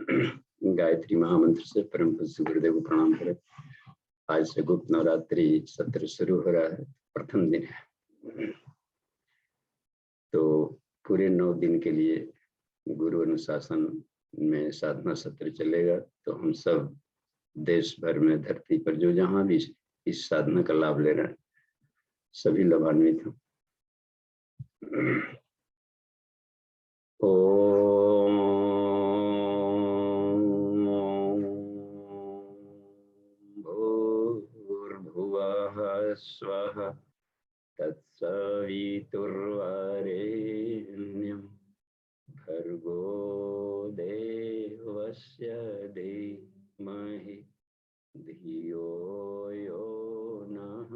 गायत्री महामंत्र से परम पूज्य गुरुदेव को प्रणाम करें। आज से गुप्त नवरात्रि सत्र शुरू हो रहा है, प्रथम दिन है। तो पूरे 9 दिन के लिए गुरु अनुशासन में साधना सत्र चलेगा। तो हम सब देश भर में, धरती पर जो जहाँ भी इस साधना का लाभ ले रहे हैं, सभी लाभान्वित हों। ओम भूर्भुवः स्वः तत्सवितुर्वरेण्यं भर्गो देवस्य धीमहि धियो यो नः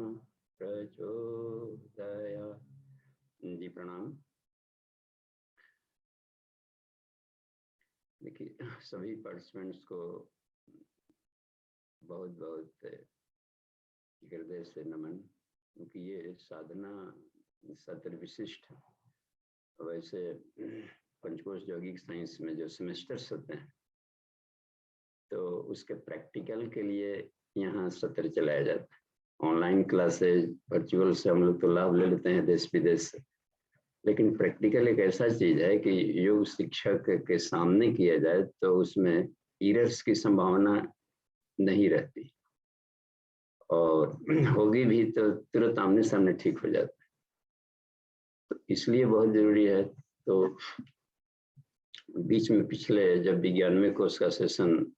प्रचोदयात्। जी प्रणाम। देखिए, सभी पार्टिसिपेंट्स को बहुत बहुत हृदय से नमन, क्योंकि ये साधना सत्र विशिष्ट है। वैसे पंचकोश यौगिक साइंस में जो सेमेस्टर्स होते हैं, तो उसके प्रैक्टिकल के लिए यहाँ सत्र चलाया जाता है। ऑनलाइन क्लासेज, वर्चुअल से हम लोग तो लाभ ले लेते हैं देश विदेश से, लेकिन प्रैक्टिकल एक ऐसा चीज है कि योग शिक्षक के सामने किया जाए तो उसमें एरर्स की संभावना नहीं रहती, और होगी भी तो तुरंत आमने सामने ठीक हो जाता है। तो इसलिए बहुत जरूरी है। तो बीच में पिछले जब 91वें कोर्स का सेशन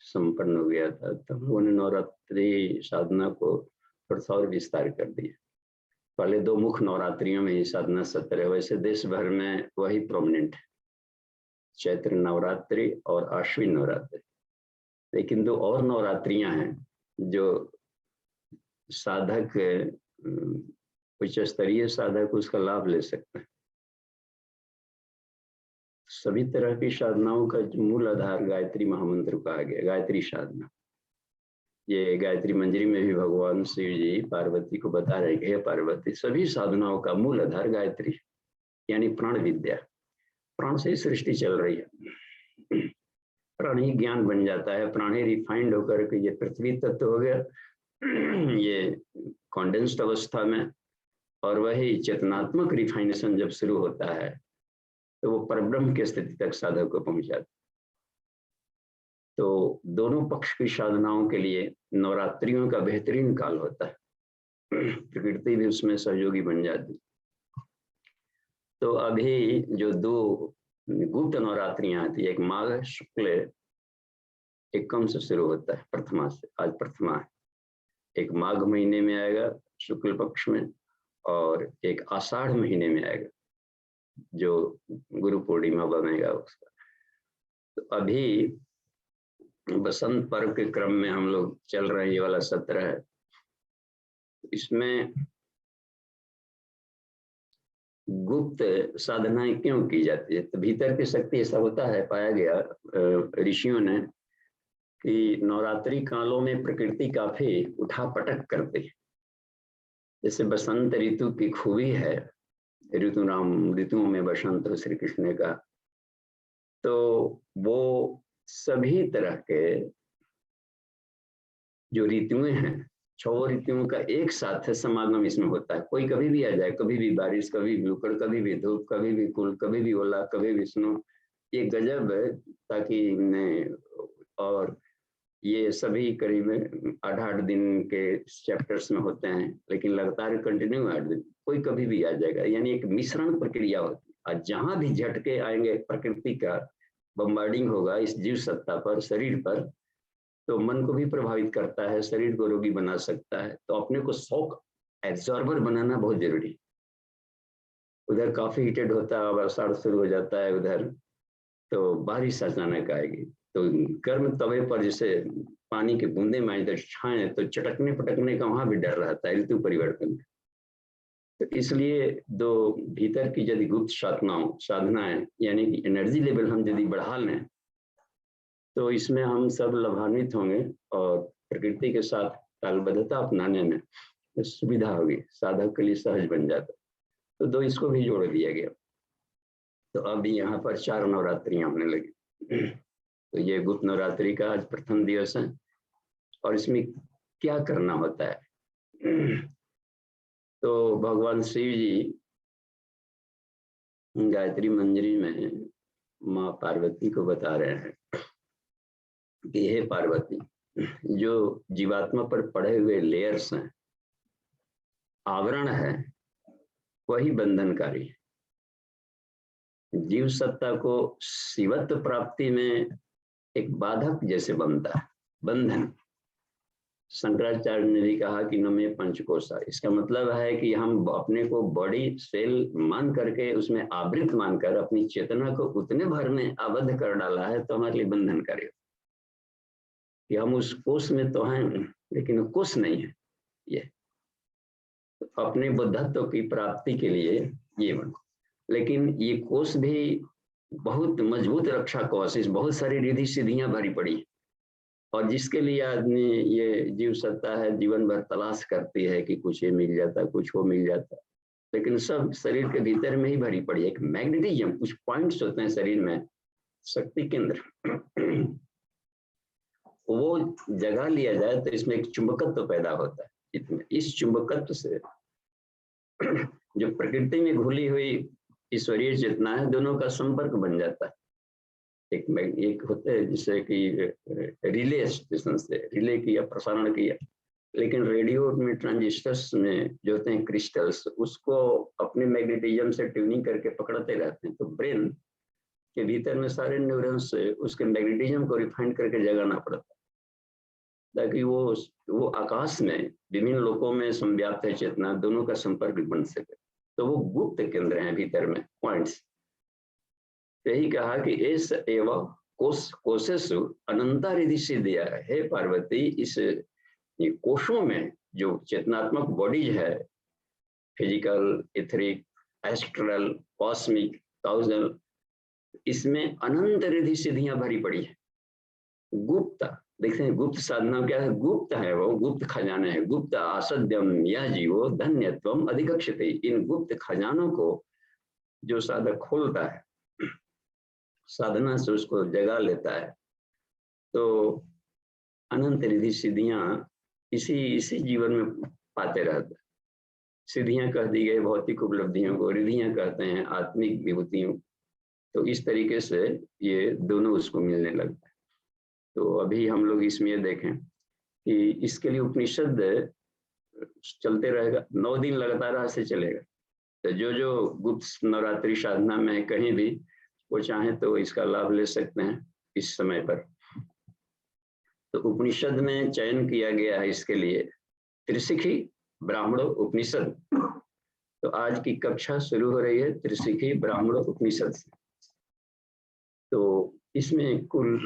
संपन्न हो गया था, तब उन्होंने नवरात्रि साधना को थोड़ा सा और विस्तार कर दिया। पहले 2 मुख्य नवरात्रियों में ही साधना सत्र है। वैसे देश भर में वही प्रोमिनेंट है, चैत्र नवरात्रि और आश्विन नवरात्रि। लेकिन 2 और नवरात्रियां हैं जो साधक, उच्च स्तरीय साधक उसका लाभ ले सकते हैं। सभी तरह की साधनाओं का मूल आधार गायत्री महामंत्र कहा गया, गायत्री साधना। ये गायत्री मंजरी में भी भगवान शिव जी पार्वती को बता रहे हैं, पार्वती सभी साधनाओं का मूल आधार गायत्री, यानी प्राण विद्या। प्राण से ही सृष्टि चल रही है। प्राण ही ज्ञान बन जाता है, प्राण ही रिफाइंड होकर के ये पृथ्वी तत्व हो गया ये कॉन्डेंस्ड अवस्था में, और वही चेतनात्मक रिफाइनेशन जब शुरू होता है तो वो परब्रह्म की स्थिति तक साधक को पहुंच जाता है। तो दोनों पक्ष की साधनाओं के लिए नवरात्रियों का बेहतरीन काल होता है। प्रकृति भी उसमें सहयोगी बन जाती। तो अभी जो 2 गुप्त नवरात्रियां आती है, एक माघ शुक्ल एकम से शुरू होता है, प्रथमा से। आज प्रथमा है। एक माघ महीने में आएगा शुक्ल पक्ष में, और एक आषाढ़ महीने में आएगा जो गुरु पूर्णिमा बनेगा उसका। तो अभी बसंत पर्व के क्रम में हम लोग चल रहे हैं, ये वाला सत्र है। इसमें गुप्त साधनाएं क्यों की जाती है? तो भीतर की शक्ति, ऐसा होता है, पाया गया ऋषियों ने कि नवरात्रि कालों में प्रकृति काफी उठापटक करती है। जैसे बसंत ऋतु की खूबी है, ऋतुओं में बसंत श्री कृष्ण ने कहा, तो वो सभी तरह के जो ऋतुएं हैं, 6 ऋतुओं का एक साथ समागम इसमें होता है। कोई कभी भी आ जाए, कभी भी बारिश, कभी भी उकड़, कभी भी धूप, कभी भी कुल, कभी भी ओला, कभी भी स्नो। ये गजब है। ताकि और ये सभी करीब 8-8 दिन के चैप्टर्स में होते हैं, लेकिन लगातार कंटिन्यू 8 दिन, कोई कभी भी आ जाएगा। यानी एक मिश्रण प्रक्रिया होती है, और जहां भी झटके आएंगे, प्रकृति का बम्बार्डिंग होगा इस जीव सत्ता पर, शरीर पर, तो मन को भी प्रभावित करता है, शरीर को रोगी बना सकता है। तो अपने को शॉक एब्जॉर्बर बनाना बहुत जरूरी। उधर काफी हीटेड होता है, आषाढ़ शुरू हो जाता है, उधर तो बारिश अचानक आएगी, तो गर्म तवे पर जैसे पानी के बूंदे में इधर छाए तो चटकने पटकने का वहां भी डर रहता है ऋतु परिवर्तन का। तो इसलिए 2 भीतर की यदि गुप्त साधनाएं, यानी कि एनर्जी लेवल हम यदि बढ़ा लें, तो इसमें हम सब लाभान्वित होंगे, और प्रकृति के साथ तालबद्धता अपनाने में सुविधा होगी, साधक के लिए सहज बन जाता। तो 2 इसको भी जोड़ दिया गया। तो अभी यहाँ पर 4 नवरात्रियां होने लगी। तो ये गुप्त नवरात्रि का आज प्रथम दिवस है और इसमें क्या करना होता है। तो भगवान शिव जी गायत्री मंजरी में माँ पार्वती को बता रहे हैं कि हे पार्वती, जो जीवात्मा पर पड़े हुए लेयर्स हैं, आवरण है, वही बंधनकारी है। जीव सत्ता को शिवत्व प्राप्ति में एक बाधक जैसे बनता है बंधन। शंकराचार्य ने भी कहा कि न में पंचकोशा, इसका मतलब है कि हम अपने को बॉडी सेल मान करके उसमें आवृत मानकर अपनी चेतना को उतने भर में आबद्ध कर डाला है तो हमारे लिए बंधनकारी हो कि हम उस कोष में तो हैं लेकिन कोष नहीं है। ये तो अपने बुद्धत्व की प्राप्ति के लिए ये बनो, लेकिन ये कोष भी बहुत मजबूत रक्षा कवच, बहुत सारी रिधि सिद्धियां भरी पड़ी और जिसके लिए आदमी ये जीव सत्ता है जीवन भर तलाश करती है कि कुछ ये मिल जाता, कुछ वो मिल जाता, लेकिन सब शरीर के भीतर में ही भरी पड़ी है। एक मैग्नेटिज्म, कुछ पॉइंट्स होते हैं शरीर में, शक्ति केंद्र, वो जगा लिया जाए तो इसमें एक चुंबकत्व पैदा होता है। इस चुंबकत्व से जो प्रकृति में घुली हुई ईश्वरीय चेतना है, दोनों का संपर्क बन जाता है। एक होते हैं जिससे कि रिले स्टेशन से रिले किया, प्रसारण किया, लेकिन रेडियो में ट्रांजिस्टर्स में जो होते हैं क्रिस्टल्स, उसको अपने मैग्नेटिज्म से ट्यूनिंग करके पकड़ते रहते हैं। तो ब्रेन के भीतर में सारे न्यूरॉन्स से उसके मैग्नेटिज्म को रिफाइन करके जगाना पड़ता है ताकि वो आकाश में विभिन्न लोकों में संव्याप्त है चेतना, दोनों का संपर्क बन सके। तो वो गुप्त केंद्र हैं भीतर में, पॉइंट्स। यही कहा कि एस एवं कोशेषु अनंता रिधि सिद्धिया है। हे पार्वती, इस कोशों में जो चेतनात्मक बॉडीज है, physical, etheric, astral, cosmic, causal, इसमें अनंत रिधि सिद्धियां भरी पड़ी है। गुप्त, देखते हैं गुप्त साधना क्या है? गुप्त है, वो गुप्त खजाने है। गुप्त आसद्यम या जीवो धन्यत्वम अधिगच्छति। इन गुप्त खजानों को जो साधक खोलता है, साधना से उसको जगा लेता है, तो अनंत रिधि सिद्धियां इसी जीवन में पाते रहते हैं। सिद्धियां कह दी गई भौतिक उपलब्धियों को, रिधियां कहते हैं आत्मिक विभूतियों। तो इस तरीके से ये दोनों उसको मिलने लगता है। तो अभी हम लोग इसमें ये देखें कि इसके लिए उपनिषद चलते रहेगा, 9 दिन लगातार ऐसे चलेगा। तो जो गुप्त नवरात्रि साधना में है, कहीं भी वो चाहे तो इसका लाभ ले सकते हैं इस समय पर। तो उपनिषद में चयन किया गया है इसके लिए त्रिशिखी ब्राह्मणो उपनिषद। तो आज की कक्षा शुरू हो रही है त्रिशिखी ब्राह्मणो उपनिषद से। तो इसमें कुल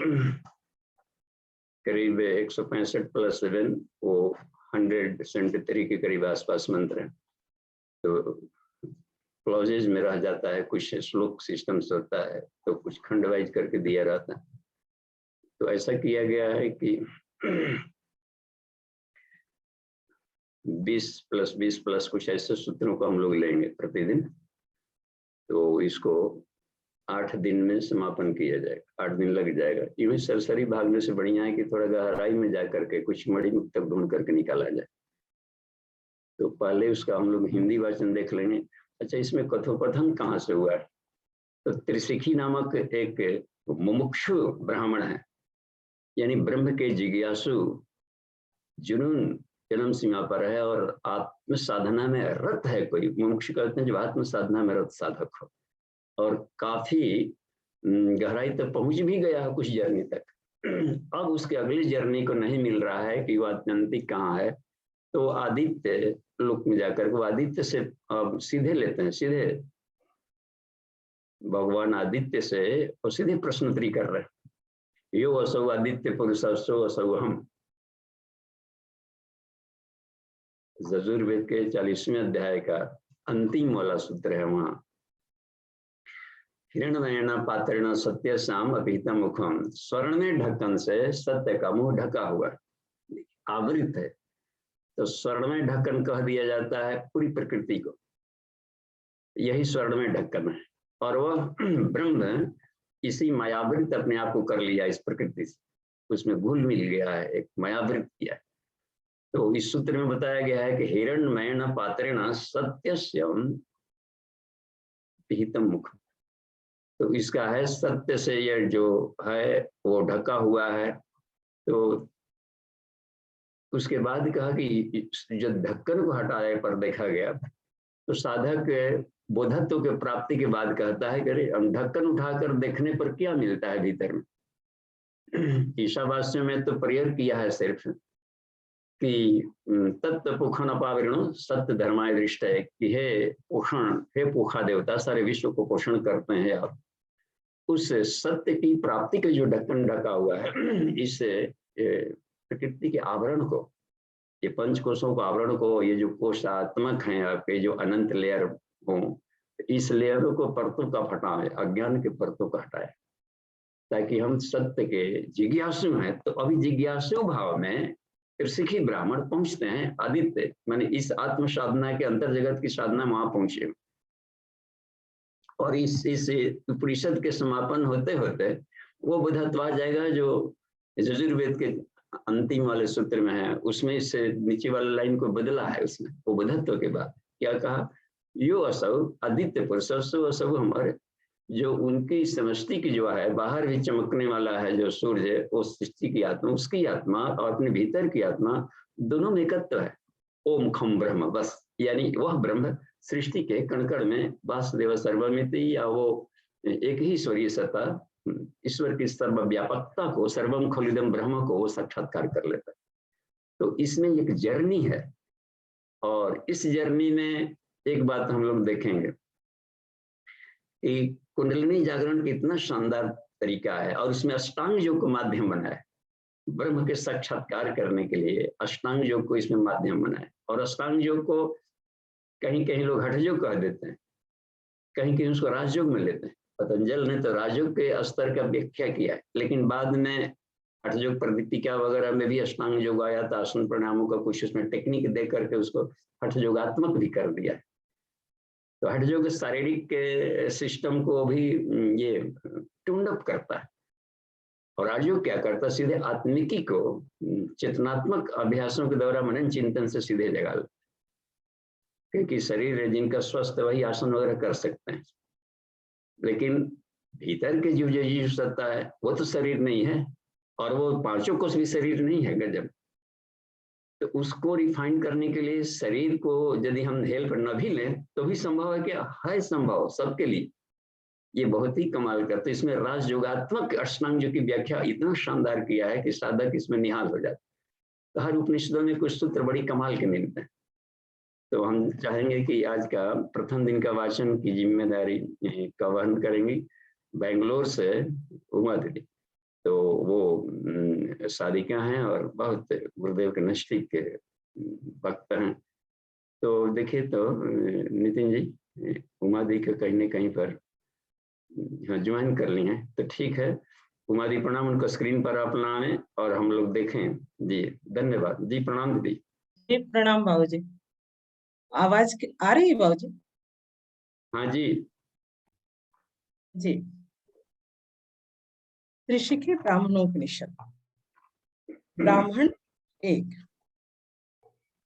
करीब 165 प्लस 7 वो 173 के करीब आसपास मंत्र हैं। तो क्लॉजेज में रह जाता है, कुछ श्लोक सिस्टम से होता है, तो कुछ खंड वाइज करके दिया रहता है। तो ऐसा किया गया है कि 20 प्लस 20 प्लस कुछ ऐसे सूत्रों को हम लोग लेंगे प्रतिदिन। तो इसको 8 दिन में समापन किया जाएगा, 8 दिन लग जाएगा। यूं सरसरी भागने से बढ़िया है कि थोड़ा गहराई में जा करके कुछ मणि मुक्त ढूंढ करके निकाला जाए। तो पहले उसका हम लोग हिंदी वर्जन देख लेंगे। अच्छा, इसमें कथोपकथन कहाँ से हुआ है? तो त्रिशिखी नामक एक मुमुक्षु ब्राह्मण है, यानी ब्रह्म के जिज्ञासु, जुनून जन्म सीमा पर है और आत्म साधना में रत है। कोई मुमुक्षु कहते हैं जो आत्म साधना में रत साधक हो और काफी गहराई तक पहुंच भी गया है, कुछ जर्नी तक। अब उसके अगली जर्नी को नहीं मिल रहा है कि वो आत्यंतिक कहाँ है। तो आदित्य लोक में जाकर वो आदित्य से सीधे लेते हैं, सीधे भगवान आदित्य से और सीधे प्रश्नोत्तरी कर रहे हैं। यो असौ आदित्य पुरुषो असौ हम। यजुर्वेद के 40वें अध्याय का अंतिम वाला सूत्र है वहां। हिरण्यनयन पात्रेण सत्य शाम अभिहिता मुखम। स्वर्ण ढक्कन से सत्य का मुंह ढका हुआ, आवृत है। तो स्वर्ण में ढक्कन कह दिया जाता है पूरी प्रकृति को, यही स्वर्ण में ढक्कन है। और वह ब्रह्म इसी मायावृत अपने आप को कर लिया इस प्रकृति से, उसमें घुल मिल गया है, एक मायावृत किया है। तो इस सूत्र में बताया गया है कि हिरण्मय न पात्रेण सत्यस्यम पिहितम मुख। तो इसका है सत्य से यह जो है वो ढका हुआ है। तो उसके बाद कहा कि जो ढक्कन को हटाए पर देखा गया, तो साधक बोधत्व के प्राप्ति के बाद कहता है कि अरे ढक्कन उठाकर देखने पर क्या मिलता है भीतर में। ईशावास्य में तो प्रेयर किया है सिर्फ कि तत्व पोषण अपावरण सत्य धर्माय दृष्ट है कि हे पोषण, हे पोखा देवता, सारे विश्व को पोषण करते हैं आप। उस सत्य की प्राप्ति का जो ढक्कन ढका हुआ है, इस प्रकृति के आवरण को, ये पंच कोशों के आवरण को, ये जो कोशात्मक हैं आपके जो अनंत लेयर हो, इस लेयरों को परतों का हटाए, अज्ञान के परतों का हटाए, ताकि हम सत्य के जिज्ञासु हैं। तो अभी जिज्ञासु भाव में ऋषिकी ब्राह्मण पहुंचते हैं। आदित्य माने इस आत्म साधना के अंतर जगत की साधना वहां पहुंचे, और इस उपनिषद के समापन होते होते वो बुधत्व आ जाएगा जो यजुर्वेद के अंतिम वाले सूत्र में है। उसमें इससे नीचे वाले लाइन को बदला है, उसमें वो बुधत्व के बाद क्या कहा, यो असव आदित्य पुरुष, असव हमारे जो उनकी समष्टि की जो है, बाहर भी चमकने वाला है जो सूर्य, वो सृष्टि की आत्मा, उसकी आत्मा और अपने भीतर की आत्मा दोनों में एकत्व है। ओम खम ब्रह्म, बस यानी वह ब्रह्म सृष्टि के कणकण में वासुदेव सर्वमिति, या वो एक ही ईश्वरीय सत्ता, ईश्वर की सर्वव्यापकता को, सर्वम खलिदम ब्रह्म को वो साक्षात्कार कर लेता है। तो इसमें एक जर्नी है, और इस जर्नी में एक बात हम लोग देखेंगे कि कुंडलिनी जागरण कितना शानदार तरीका है, और उसमें अष्टांग योग को माध्यम बनाया है। ब्रह्म के साक्षात्कार करने के लिए अष्टांग योग को इसमें माध्यम बनाया है। और अष्टांग योग को कहीं कहीं लोग हठ योग कह देते हैं, कहीं कहीं उसको राजयोग में लेते हैं। पतंजल ने तो राजयोग के स्तर का व्याख्या किया है, लेकिन बाद में हठ योग प्रदीपिका वगैरह में भी अष्टांग योग आया था, आसन प्राणायामों का कुछ उसमें टेक्निक दे करके उसको हठ योगात्मक भी कर दिया है। तो हठ योग शारीरिक सिस्टम को भी ये ट्यून अप करता है, और राजयोग क्या करता है, सीधे आत्मिकी को चेतनात्मक अभ्यासों के द्वारा मनन चिंतन से सीधे जगा, क्योंकि शरीर जिनका स्वस्थ वही आसन वगैरह कर सकते हैं, लेकिन भीतर के जो सत्ता है वो तो शरीर नहीं है, और वो पांचों कोष भी शरीर नहीं है गजब। तो उसको रिफाइन करने के लिए शरीर को यदि हम हेल्प न भी लें तो भी संभव है, क्या है संभव सबके लिए। ये बहुत ही कमाल का। तो इसमें राजयोगात्मक अष्टांग योग की व्याख्या इतना शानदार किया है कि साधक इसमें निहाल हो जाता है। तो हर उपनिषदों में कुछ सूत्र बड़ी कमाल के मिलते हैं। तो हम चाहेंगे कि आज का प्रथम दिन का वाचन की जिम्मेदारी का वहन करेंगी बेंगलोर से उमा दीदी। तो वो साधिका हैं और बहुत गुरुदेव के नजदीक भक्त हैं। तो देखिए तो नितिन जी उमा दी के कहीं न कहीं पर ज्वाइन कर ली हैं, तो ठीक है। उमा दी प्रणाम, उनको स्क्रीन पर आप लाएं और हम लोग देखें जी। धन्यवाद जी। प्रणाम दीदी जी। प्रणाम बाबू जी। आवाज आ रही है बाबू जी? हाँ जी जी। त्रिशिखी ब्राह्मणोपनिषद। ब्राह्मण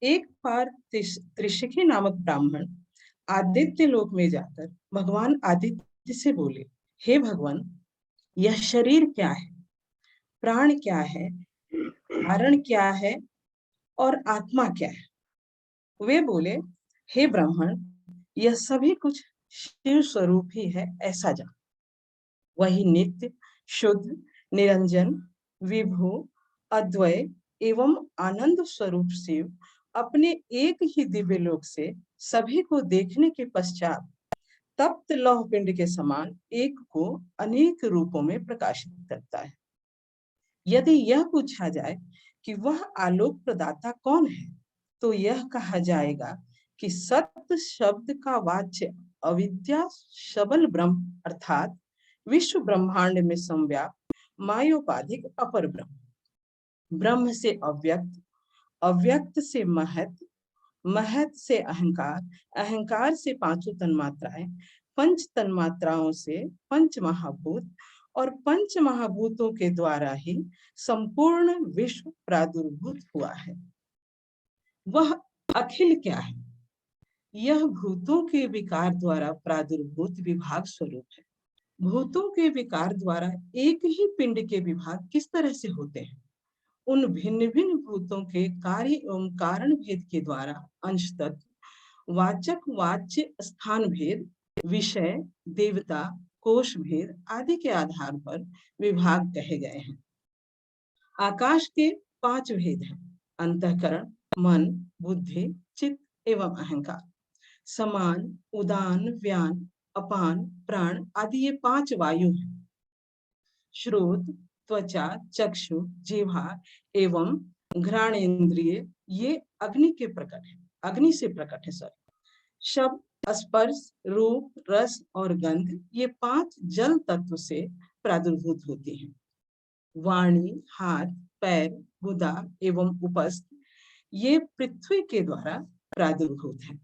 एक बार त्रिशिखी नामक ब्राह्मण आदित्य लोक में जाकर भगवान आदित्य से बोले, हे भगवान, यह शरीर क्या है, प्राण क्या है, कारण क्या है और आत्मा क्या है? वे बोले, हे ब्राह्मण, यह सभी कुछ शिव स्वरूप ही है, ऐसा जान। वही नित्य, शुद्ध, निरंजन, विभु, अद्वय एवं आनंद स्वरूप शिव अपने एक ही दिव्य लोक से सभी को देखने के पश्चात तप्त लौह पिंड के समान एक को अनेक रूपों में प्रकाशित करता है। यदि यह पूछा जाए कि वह आलोक प्रदाता कौन है, तो यह कहा जाएगा कि सत्य शब्द का वाच्य अविद्या सबल ब्रह्म अर्थात विश्व ब्रह्मांड में संव्याप्त मायोपाधिक अपर ब्रह्म, ब्रह्म से अव्यक्त, अव्यक्त से महत, महत से अहंकार, अहंकार से पांचों तन्मात्राएं, पंच तन्मात्राओं से पंच महाभूत और पंच महाभूतों के द्वारा ही संपूर्ण विश्व प्रादुर्भूत हुआ है। वह अखिल क्या है? यह भूतों के विकार द्वारा प्रादुर्भूत विभाग स्वरूप है। भूतों के विकार द्वारा एक ही पिंड के विभाग किस तरह से होते हैं? उन भिन्न भिन्न भूतों के कार्य एवं कारण भेद के द्वारा अंश तत्व, वाचक वाच्य स्थान भेद, विषय, देवता, कोश भेद आदि के आधार पर विभाग कहे गए हैं। आकाश के 5 भेद हैं: अंतःकरण, मन, बुद्धि, चित्त एवं अहंकार। समान, उदान, व्यान, अपान, प्राण आदि ये 5 वायु हैं। श्रोत, त्वचा, चक्षु, जिह्वा एवं घ्राणेन्द्रिय ये अग्नि के प्रकट है, अग्नि से प्रकट है। शब्द, स्पर्श, रूप, रस और गंध ये 5 जल तत्व से प्रादुर्भूत होती हैं। वाणी, हाथ, पैर, गुदा एवं उपस्थ ये पृथ्वी के द्वारा प्रादुर्भूत है।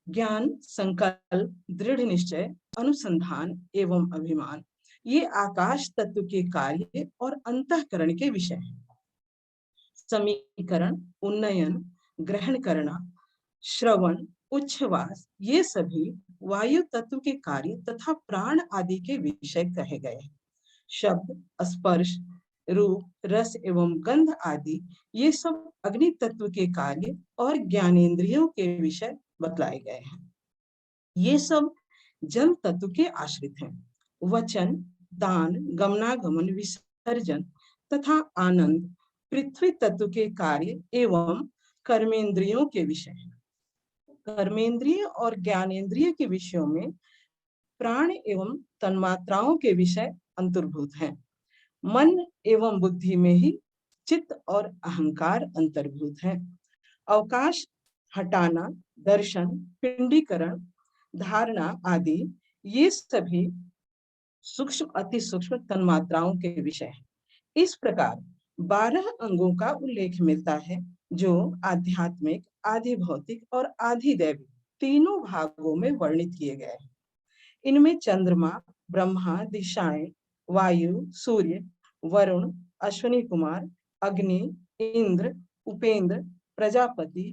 ज्ञान, संकल्प, दृढ़ निश्चय, अनुसंधान एवं अभिमान ये आकाश तत्व के कार्य और अंतःकरण के विषय हैं। समीकरण, उन्नयन, ग्रहण करना, श्रवण, उच्छ्वास ये सभी वायु तत्व के कार्य तथा प्राण आदि के विषय कहे गए हैं। शब्द, स्पर्श, रूप, रस एवं गंध आदि ये सब अग्नि तत्व के कार्य और ज्ञानेंद्रियों के विषय बतलाए गए हैं। ये सब जल तत्व के आश्रित हैं। वचन, दान, गमनागमन, विसर्जन तथा आनंद पृथ्वी तत्व के कार्य एवं कर्मेंद्रियों के विषय हैं। कर्मेंद्रिय और ज्ञानेंद्रिय के विषयों में प्राण एवं तन्मात्राओं के विषय अंतर्भूत हैं। मन एवं बुद्धि में ही चित्त और अहंकार अंतर्भूत हैं। अवकाश, हटाना, दर्शन, पिंडीकरण, धारणा आदि ये सभी सूक्ष्म अति सूक्ष्म तन्मात्राओं के विषय हैं। इस प्रकार 12 अंगों का उल्लेख मिलता है जो आध्यात्मिक, आधि भौतिक और आधि दैविक तीनों भागों में वर्णित किए गए हैं। इनमें चंद्रमा, ब्रह्मा, दिशाएं, वायु, सूर्य, वरुण, अश्विनी कुमार, अग्नि, इंद्र, उपेंद्र, प्रजापति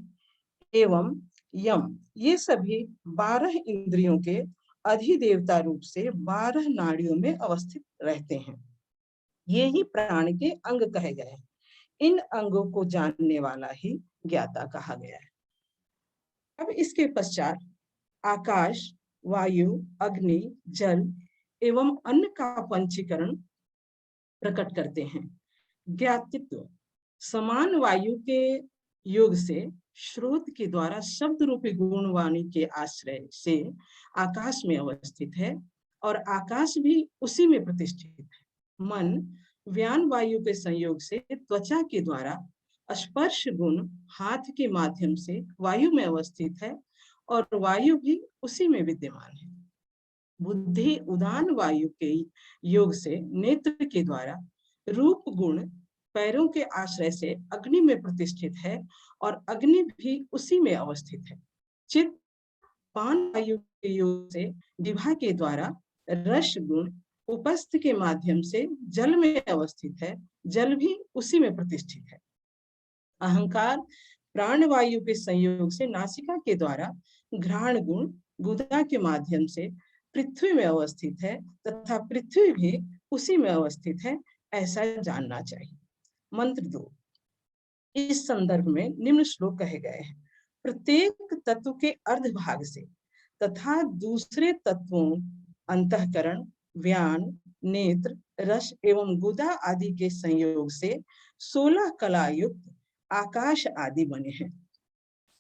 एवं यम ये सभी 12 इंद्रियों के अधिदेवता रूप से 12 नाड़ियों में अवस्थित रहते हैं। ये ही प्राण के अंग कहे गए हैं। इन अंगों को जानने वाला ही ज्ञाता कहा गया है। अब इसके पश्चात आकाश, वायु, अग्नि, जल एवं अन्न का पंचीकरण प्रकट करते हैं। ज्ञातित्व, समान वायु के योग से श्रोत के द्वारा शब्द रूपी गुणवाणी के आश्रय से आकाश में अवस्थित है और आकाश भी उसी में प्रतिष्ठित है। मन व्यान वायु के संयोग से त्वचा के द्वारा स्पर्श गुण हाथ के माध्यम से वायु में अवस्थित है और वायु भी उसी में विद्यमान है। बुद्धि उदान वायु के योग से नेत्र के द्वारा रूप गुण पैरों के आश्रय से अग्नि में प्रतिष्ठित है और अग्नि भी उसी में अवस्थित है। चित्त पान वायु के योग से जिह्वा के द्वारा रस गुण उपस्थ के माध्यम से जल में अवस्थित है, जल भी उसी में प्रतिष्ठित है। अहंकार प्राण वायु के संयोग से नासिका के द्वारा घ्राण गुण गुदा के माध्यम से पृथ्वी में अवस्थित है तथा पृथ्वी भी उसी में अवस्थित है, ऐसा जानना चाहिए। मंत्र 2 इस संदर्भ में निम्न श्लोक कहे गए हैं। प्रत्येक तत्व के अर्ध भाग से तथा दूसरे तत्वों अंतःकरण, व्यान, नेत्र, रस एवं गुदा आदि के संयोग से 16 कला युक्त आकाश आदि बने हैं।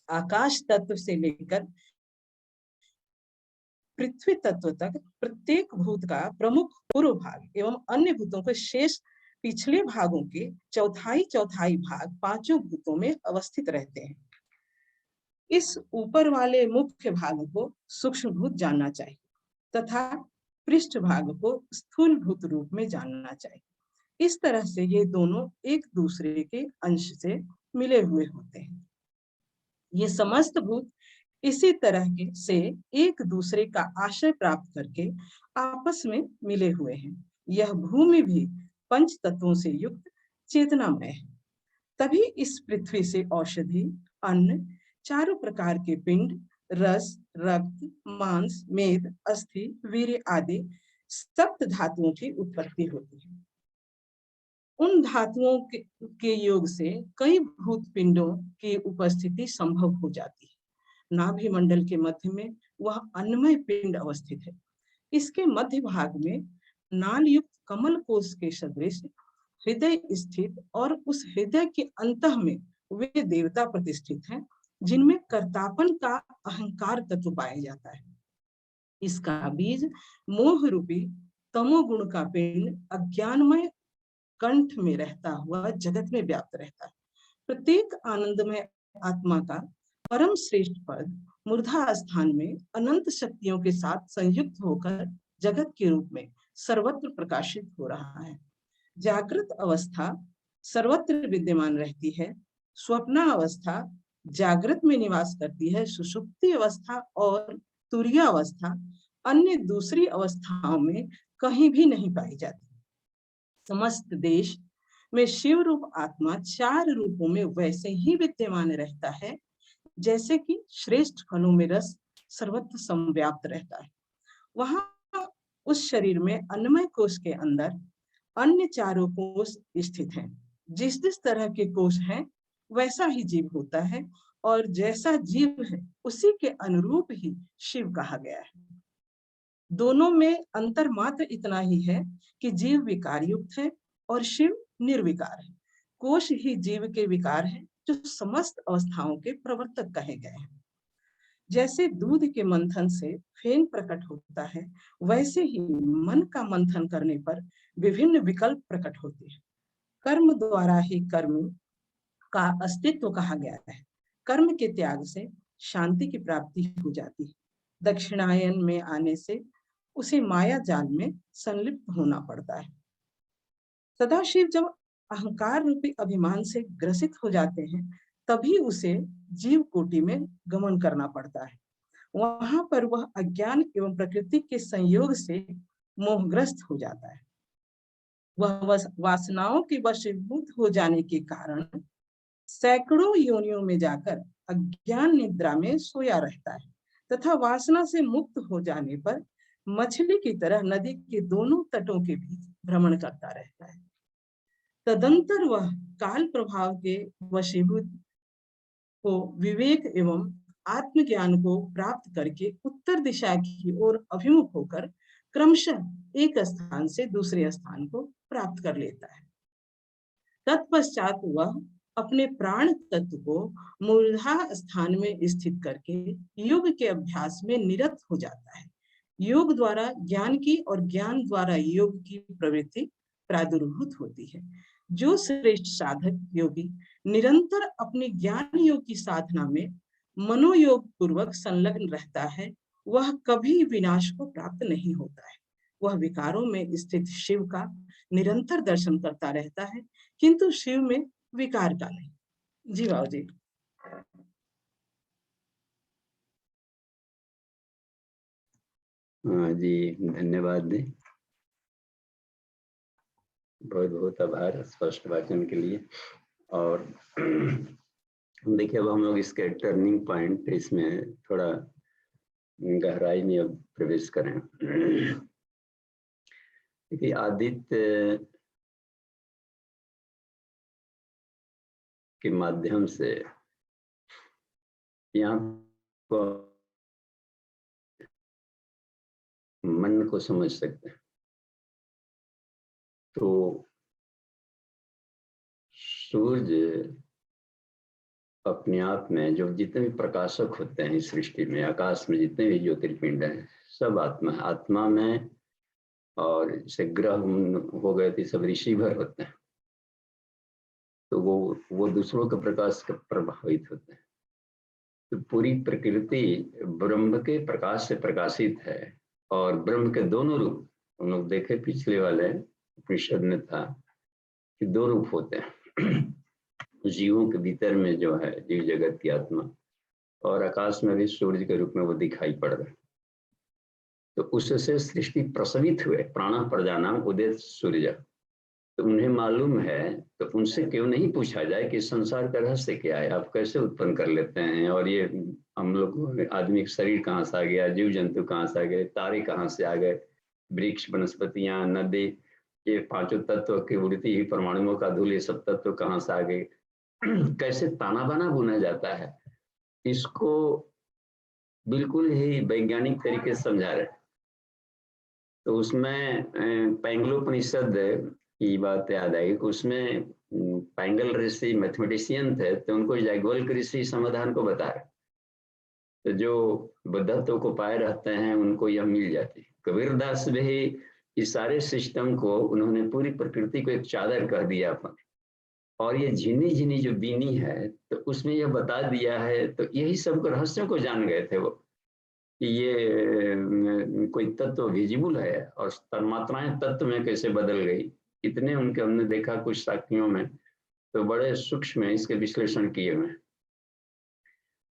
आकाश तत्व से लेकर पृथ्वी तत्व तक प्रत्येक भूत का प्रमुख पूर्व भाग एवं अन्य भूतों के शेष पिछले भागों के चौथाई चौथाई भाग पांचों भूतों में अवस्थित रहते हैं। इस ऊपर वाले मुख्य भाग को सूक्ष्म भूत जानना चाहिए तथा पृष्ठ भाग को स्थूल भूत रूप में जानना चाहिए। इस तरह से ये दोनों एक दूसरे के अंश से मिले हुए होते हैं। ये समस्त भूत इसी तरह से एक दूसरे का आश्रय प्राप्त करके आपस में मिले हुए हैं यह भूमि भी पंच तत्वों से युक्त चेतनामय है। तभी इस पृथ्वी से औषधि, अन्न, चारों प्रकार के पिंड, रस, रक्त, मांस, मेद, अस्थि, वीर्य आदि सप्त धातुओं की उत्पत्ति होती है। उन धातुओं के योग से कई भूत पिंडों की उपस्थिति संभव हो जाती है। नाभि मंडल के मध्य में वह अन्नमय पिंड अवस्थित है। इसके मध्य भाग में नाल युक्त कमल कोश के सदृश हृदय स्थित और उस हृदय के अंतः में वे देवता प्रतिष्ठित हैं जिनमें कर्तापन का अहंकार तत्व पाया जाता है। इसका बीज मोह रूपी तमोगुण का पिंड अज्ञानमय कंठ में रहता हुआ जगत में व्याप्त रहता है। प्रत्येक आनंदमय आत्मा का परम श्रेष्ठ पद मूर्धा स्थान में अनंत शक्तियों के साथ संयुक्त होकर जगत के रूप में सर्वत्र प्रकाशित हो रहा है। जागृत अवस्था सर्वत्र विद्यमान रहती है, स्वप्न अवस्था जागृत में निवास करती है, सुषुप्ति अवस्था और तुरीय अवस्था अन्य दूसरी अवस्थाओं में कहीं भी नहीं पाई जाती। समस्त देश में शिव रूप आत्मा चार रूपों में वैसे ही विद्यमान रहता है जैसे कि श्रेष्ठ फलों में रस सर्वत्र संव्याप्त रहता है। वहां उस शरीर में अन्नमय कोश के अंदर अन्य चारों कोश स्थित हैं। जिस जिस तरह के कोश हैं वैसा ही जीव होता है और जैसा जीव है उसी के अनुरूप ही शिव कहा गया है। दोनों में अंतर मात्र इतना ही है कि जीव विकार युक्त है और शिव निर्विकार है। कोश ही जीव के विकार है जो समस्त अवस्थाओं के प्रवर्तक कहे गए हैं। जैसे दूध के मंथन से फेन प्रकट होता है वैसे ही मन का मंथन करने पर विभिन्न विकल्प प्रकट होते हैं। कर्म द्वारा ही कर्म का अस्तित्व कहा गया है। कर्म के त्याग से शांति की प्राप्ति हो जाती है। दक्षिणायन में आने से उसे माया जाल में संलिप्त होना पड़ता है। सदाशिव जब अहंकार रूपी अभिमान से ग्रसित हो जाते हैं तभी उसे जीव कोटि में गमन करना पड़ता है। वहां पर वह अज्ञान एवं प्रकृति के संयोग से मोहग्रस्त हो जाता है। वह वासनाओं के वशीभूत हो जाने के कारण सैकड़ों योनियों में जाकर अज्ञान निद्रा में सोया रहता है तथा वासना से मुक्त हो जाने पर मछली की तरह नदी के दोनों तटों के बीच भ्रमण करता रहता है। तदंतर वह काल प्रभाव के वशीभूत को विवेक एवं आत्मज्ञान को प्राप्त करके उत्तर दिशा की ओर अभिमुख होकर क्रमशः एक स्थान से दूसरे स्थान को प्राप्त कर लेता है। तत्पश्चात वह अपने प्राण तत्व को मूर्धा स्थान में स्थित करके योग के अभ्यास में निरत हो जाता है। योग द्वारा ज्ञान की और ज्ञान द्वारा योग की प्रवृत्ति प्रादुर्भूत होती है। जो श्रेष्ठ साधक योगी निरंतर अपने ज्ञान योग की साधना में मनोयोग पूर्वक संलग्न रहता है वह कभी विनाश को प्राप्त नहीं होता है। वह विकारों में स्थित शिव का निरंतर दर्शन करता रहता है किंतु शिव में विकार का नहीं। जी बाबू जी। हाँ जी, धन्यवाद जी, बहुत बहुत आभार स्पष्ट वाचन के लिए। और देखिए अब हम लोग इसके टर्निंग पॉइंट इसमें थोड़ा गहराई में अब प्रवेश करें। देखिए आदित्य के माध्यम से यहाँ मन को समझ सकते हैं। तो सूर्य अपने आप में जो जितने भी प्रकाशक होते हैं इस सृष्टि में, आकाश में जितने भी ज्योतिर्पिंड हैं सब आत्मा में, और जैसे ग्रह हो गए थे सब ऋषिभर होते हैं, तो वो दूसरों के प्रकाश से प्रभावित होते हैं। तो पूरी प्रकृति ब्रह्म के प्रकाश से प्रकाशित है और ब्रह्म के दोनों रूप हम लोग देखे पिछले वाले उपनिषद में था कि दो रूप होते हैं। जीवों के भीतर में जो है जीव जगत की आत्मा, और आकाश में भी सूर्य के रूप में वो दिखाई पड़ रहा है। तो उससे सृष्टि प्रसवित हुए, प्राण प्रजानाम उदय सूर्य। तो उन्हें मालूम है, तो उनसे क्यों नहीं पूछा जाए कि संसार का रहस्य क्या है, आप कैसे उत्पन्न कर लेते हैं, और ये हम लोग आदमी का शरीर कहाँ से आ गया, जीव जंतु कहाँ से आ गए, तारे कहाँ से आ गए, वृक्ष वनस्पतियां नदी, ये पांचों तत्व की उड़ती ही परमाणुओं का धूल, ये सब तत्व कहाँ से आ गए, कैसे ताना बाना बुना जाता है, इसको बिल्कुल ही वैज्ञानिक तरीके से समझा रहे। तो उसमें पैंगलोपनिषद की बात याद आई कि उसमें पैंगल ऋषि मैथमेटिशियन थे, तो उनको याज्ञवल्क्य ऋषि समाधान को बता रहे। तो जो बुद्धत्व को पाए रहते हैं उनको यह मिल जाती है। कबीरदास भी इस सारे सिस्टम को उन्होंने पूरी प्रकृति को एक चादर कह दिया अपन, और ये झिनी झिनी जो बीनी है तो उसमें यह बता दिया है। तो यही सब रहस्यों को जान गए थे वो कि ये कोई तत्व विजिबल है और तन्मात्राएं तत्व में कैसे बदल गई, इतने उनके हमने देखा कुछ साखियों में, तो बड़े सूक्ष्म में इसके विश्लेषण किए हुए।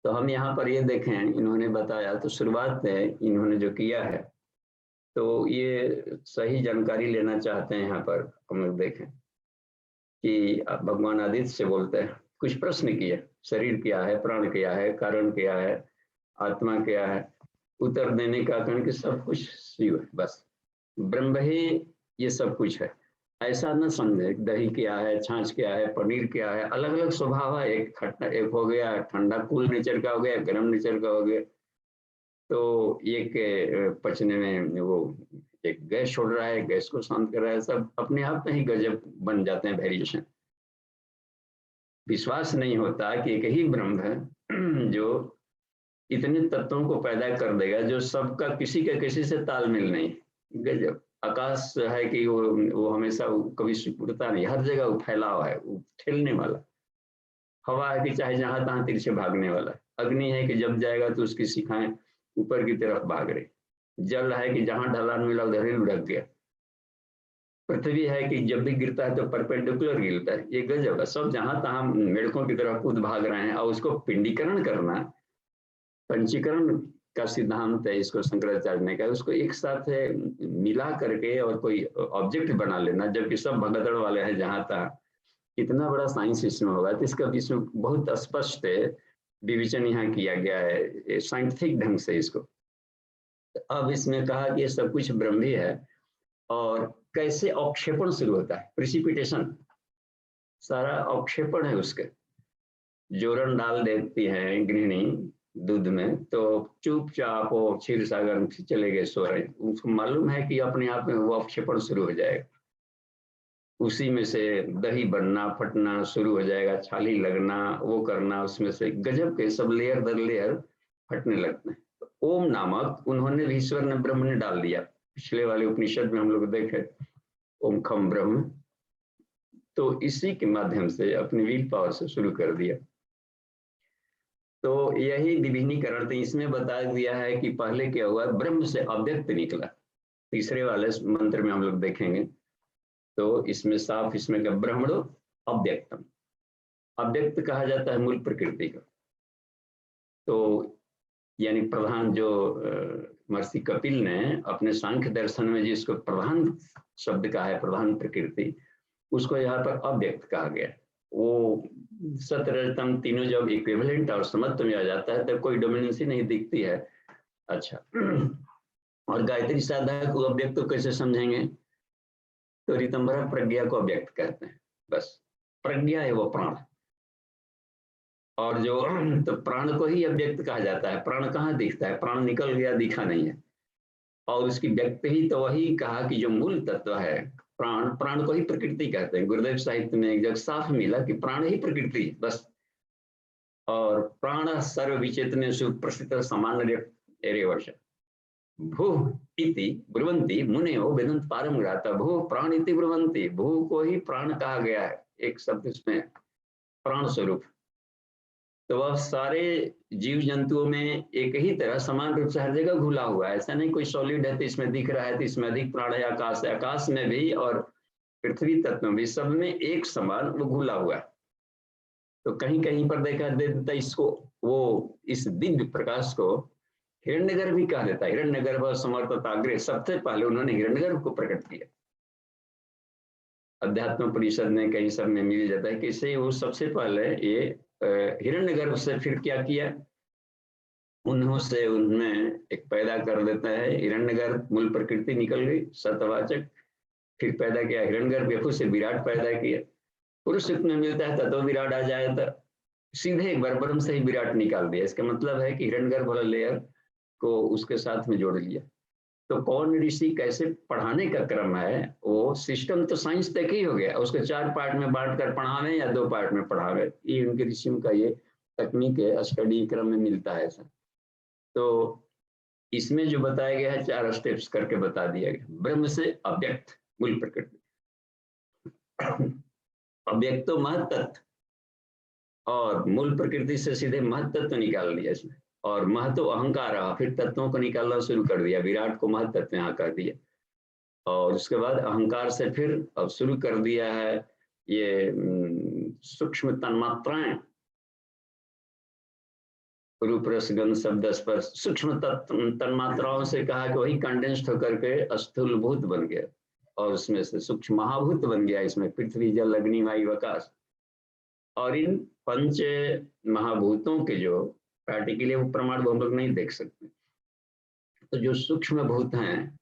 तो हम यहाँ पर ये देखें, इन्होंने बताया, तो शुरुआत में इन्होंने जो किया है, तो ये सही जानकारी लेना चाहते हैं। यहाँ पर हम लोग देखें कि भगवान आदित्य से बोलते हैं, कुछ प्रश्न किए, शरीर क्या है, प्राण क्या है, कारण क्या है, आत्मा क्या है, उत्तर देने का कारण कि सब कुछ शिव है, बस ब्रह्म ही ये सब कुछ है। ऐसा न समझे दही क्या है, छाछ क्या है, पनीर क्या है, अलग अलग स्वभाव है, एक खट्टा, एक हो गया ठंडा कूल नेचर का हो गया, गर्म नेचर का हो गया। तो एक पचने में वो एक गैस छोड़ रहा है, गैस को शांत कर रहा है, सब अपने आप में ही गजब बन जाते हैं वेरिएशन। विश्वास नहीं होता कि एक ही ब्रह्म है जो इतने तत्वों को पैदा कर देगा, जो सबका किसी का किसी से तालमेल नहीं। गजब। आकाश है कि वो हमेशा कभी सिकुड़ता नहीं, हर जगह वो फैला हुआ है, वो ठेलने वाला। हवा है कि चाहे जहां तहां तीर से भागने वाला। अग्नि है कि जब जाएगा तो उसकी शिखाएं ऊपर की तरफ भाग रही। जल है कि जहां ढलान मिला उधर ही लुढ़क गया। पृथ्वी है कि जब भी गिरता है तो परपेंडिकुलर गिरता है। ये गजब है, सब जहां तहां मेढकों की तरफ कूद भाग रहे हैं। और उसको पिंडीकरण करना, पंचीकरण का सिद्धांत है इसको शंकराचार्य ने कहा, उसको एक साथ मिला करके और कोई ऑब्जेक्ट बना लेना, जबकि सब भगदड़ वाले हैं जहां तहां। इतना बड़ा साइंस इसमें होगा, तो इसका विषय बहुत स्पष्ट विवेचन यहाँ किया गया है साइंटिफिक ढंग से इसको। अब इसमें कहा कि ये सब कुछ ब्रह्म ही है। और कैसे अवक्षेपण शुरू होता है, प्रिसिपिटेशन, सारा अवक्षेपण है उसके। जोरन डाल देती है गृहिणी दूध में, तो चुपचाप वो क्षीर सागर में चले गए सो रहे, उसको मालूम है कि अपने आप में वो अवक्षेपण शुरू हो जाएगा। उसी में से दही बनना फटना शुरू हो जाएगा, छाली लगना, वो करना, उसमें से गजब के सब लेयर दर लेयर फटने लगते हैं। तो ओम नामक उन्होंने भी, ईश्वर ने ब्रह्म ने डाल दिया। पिछले वाले उपनिषद में हम लोग देखे ओम खम ब्रह्म, तो इसी के माध्यम से अपनी विल पावर से शुरू कर दिया। तो यही विभिन्नीकरण, तो इसमें बता दिया है कि पहले क्या हुआ, ब्रह्म से अव्यक्त निकला। तीसरे वाले मंत्र में हम लोग देखेंगे, तो इसमें साफ इसमें क्या, ब्रह्मणो अव्यक्तम, अव्यक्त कहा जाता है मूल प्रकृति का। तो यानी प्रधान जो महर्षि कपिल ने अपने सांख्य दर्शन में जिसको प्रधान शब्द कहा है, प्रधान प्रकृति, उसको यहाँ पर अव्यक्त कहा गया। वो सतरजतम तीनों जब इक्विवेलेंट और समत्व में आ जाता है तब कोई डोमिनेंसी नहीं दिखती है। अच्छा, और गायत्री साधक को अव्यक्त को कैसे समझेंगे, तो ऋतंभरा प्रज्ञा को अव्यक्त कहते हैं। बस प्रज्ञा है वो प्राण, और जो तो प्राण को ही अव्यक्त कहा जाता है। प्राण कहाँ दिखता है, प्राण निकल गया दिखा नहीं है। और उसकी व्यक्त ही तो वही कहा कि जो मूल तत्व है प्राण, प्राण को ही प्रकृति कहते हैं। गुरुदेव साहित्य में एक जगह साफ मिला कि प्राण ही प्रकृति बस। और प्राण सर्व विचेतने सुप्रसिद्ध सामान्य एरेवश भू इति ब्रुवंती मुनेयो वेदंत पारम ग्राता। भू प्राण इति ब्रुवंती, भू को ही प्राण कहा गया है, एक शब्द इसमें प्राण स्वरूप। तो वह सारे जीव जंतुओं में एक ही तरह समान रूप से हर जगह घुला हुआ है। ऐसा नहीं कोई सॉलिड है तो इसमें दिख रहा है तो इसमें अधिक प्राण है। आकाश है, आकाश में भी और पृथ्वी तत्व में भी, सब में एक समान वो घुला हुआ है। तो कहीं कहीं पर देखा देता इसको, वो इस दिव्य प्रकाश को हिरण्यगर्भ भी कहा देता है, हिरण्यगर्भ समर्थताग्रे, सबसे पहले उन्होंने हिरण्यगर्भ को प्रकट किया। अध्यात्म परिषद में कई सब में मिल जाता है कि इससे वो सबसे पहले ये हिरण्यगर्भ से फिर क्या किया, उन्हों से उनमें एक पैदा कर देता है हिरण्यगर्भ, मूल प्रकृति निकल गई सतवाचक, फिर पैदा किया हिरण्यगर्भ, फिर से विराट पैदा किया। पुरुष युग में मिलता है तत्व विराट आ जाए तो सीधे एक बार ब्रह्म से ही विराट निकाल दिया। इसका मतलब है कि हिरण्यगर्भ वाला लेयर को उसके साथ में जोड़ लिया। तो कौन ऋषि कैसे पढ़ाने का क्रम है, वो सिस्टम तो साइंस तक ही हो गया, उसको 4 पार्ट में बांट कर पढ़ावे या 2 पार्ट में पढ़ावे, ये उनके ऋषियों का ये तकनीक है, स्टडी क्रम में मिलता है ऐसा। तो इसमें जो बताया गया है 4 स्टेप्स करके बता दिया गया। ब्रह्म से अव्यक्त मूल प्रकृति, अव्यक्त तो महत्तत्व, और मूल प्रकृति से सीधे महत्तत्व निकाल दिया इसमें, और महत्व अहंकार, फिर तत्वों को निकालना शुरू कर दिया, विराट को महत्तत्व यहाँ कर दिया, और उसके बाद अहंकार से फिर अब शुरू कर दिया है ये सूक्ष्म तन्मात्राएं, रूप रस गंध शब्द स्पर्श, सूक्ष्म तन्मात्राओं से कहा कि वही कंडेंस्ड होकर के स्थूल भूत बन गया, और उसमें से सूक्ष्म महाभूत बन गया, इसमें पृथ्वी जल अग्नि वायु आकाश। और इन 5 महाभूतों के जो प्रैक्टिकली वो प्रमाण हम लोग नहीं देख सकते, तो जो सूक्ष्म भूत हैं,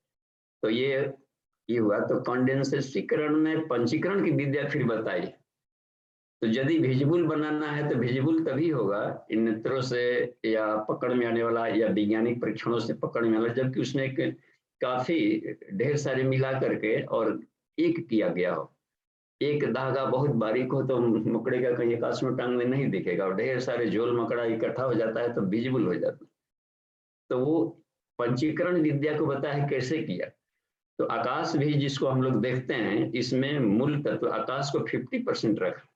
तो ये हुआ। तो कंडेंसेशन में पंचीकरण की विद्या फिर बताई। तो यदि विजिबल बनाना है तो विजिबल तभी होगा इन नेत्रों से या पकड़ में आने वाला या वैज्ञानिक परीक्षणों से पकड़ में आने, जबकि उसमें काफी ढेर सारे मिला करके और एक किया गया हो। एक धागा बहुत बारीक हो तो मकड़े का कहीं आकाश में टांग में नहीं दिखेगा, और ढेर सारे झोल मकड़ा इकट्ठा हो जाता है तो विजिबल हो जाता है। तो वो पंचीकरण विद्या को बताया कैसे किया। तो आकाश भी जिसको हम लोग देखते हैं, इसमें मूल तत्व आकाश को 50% रखा,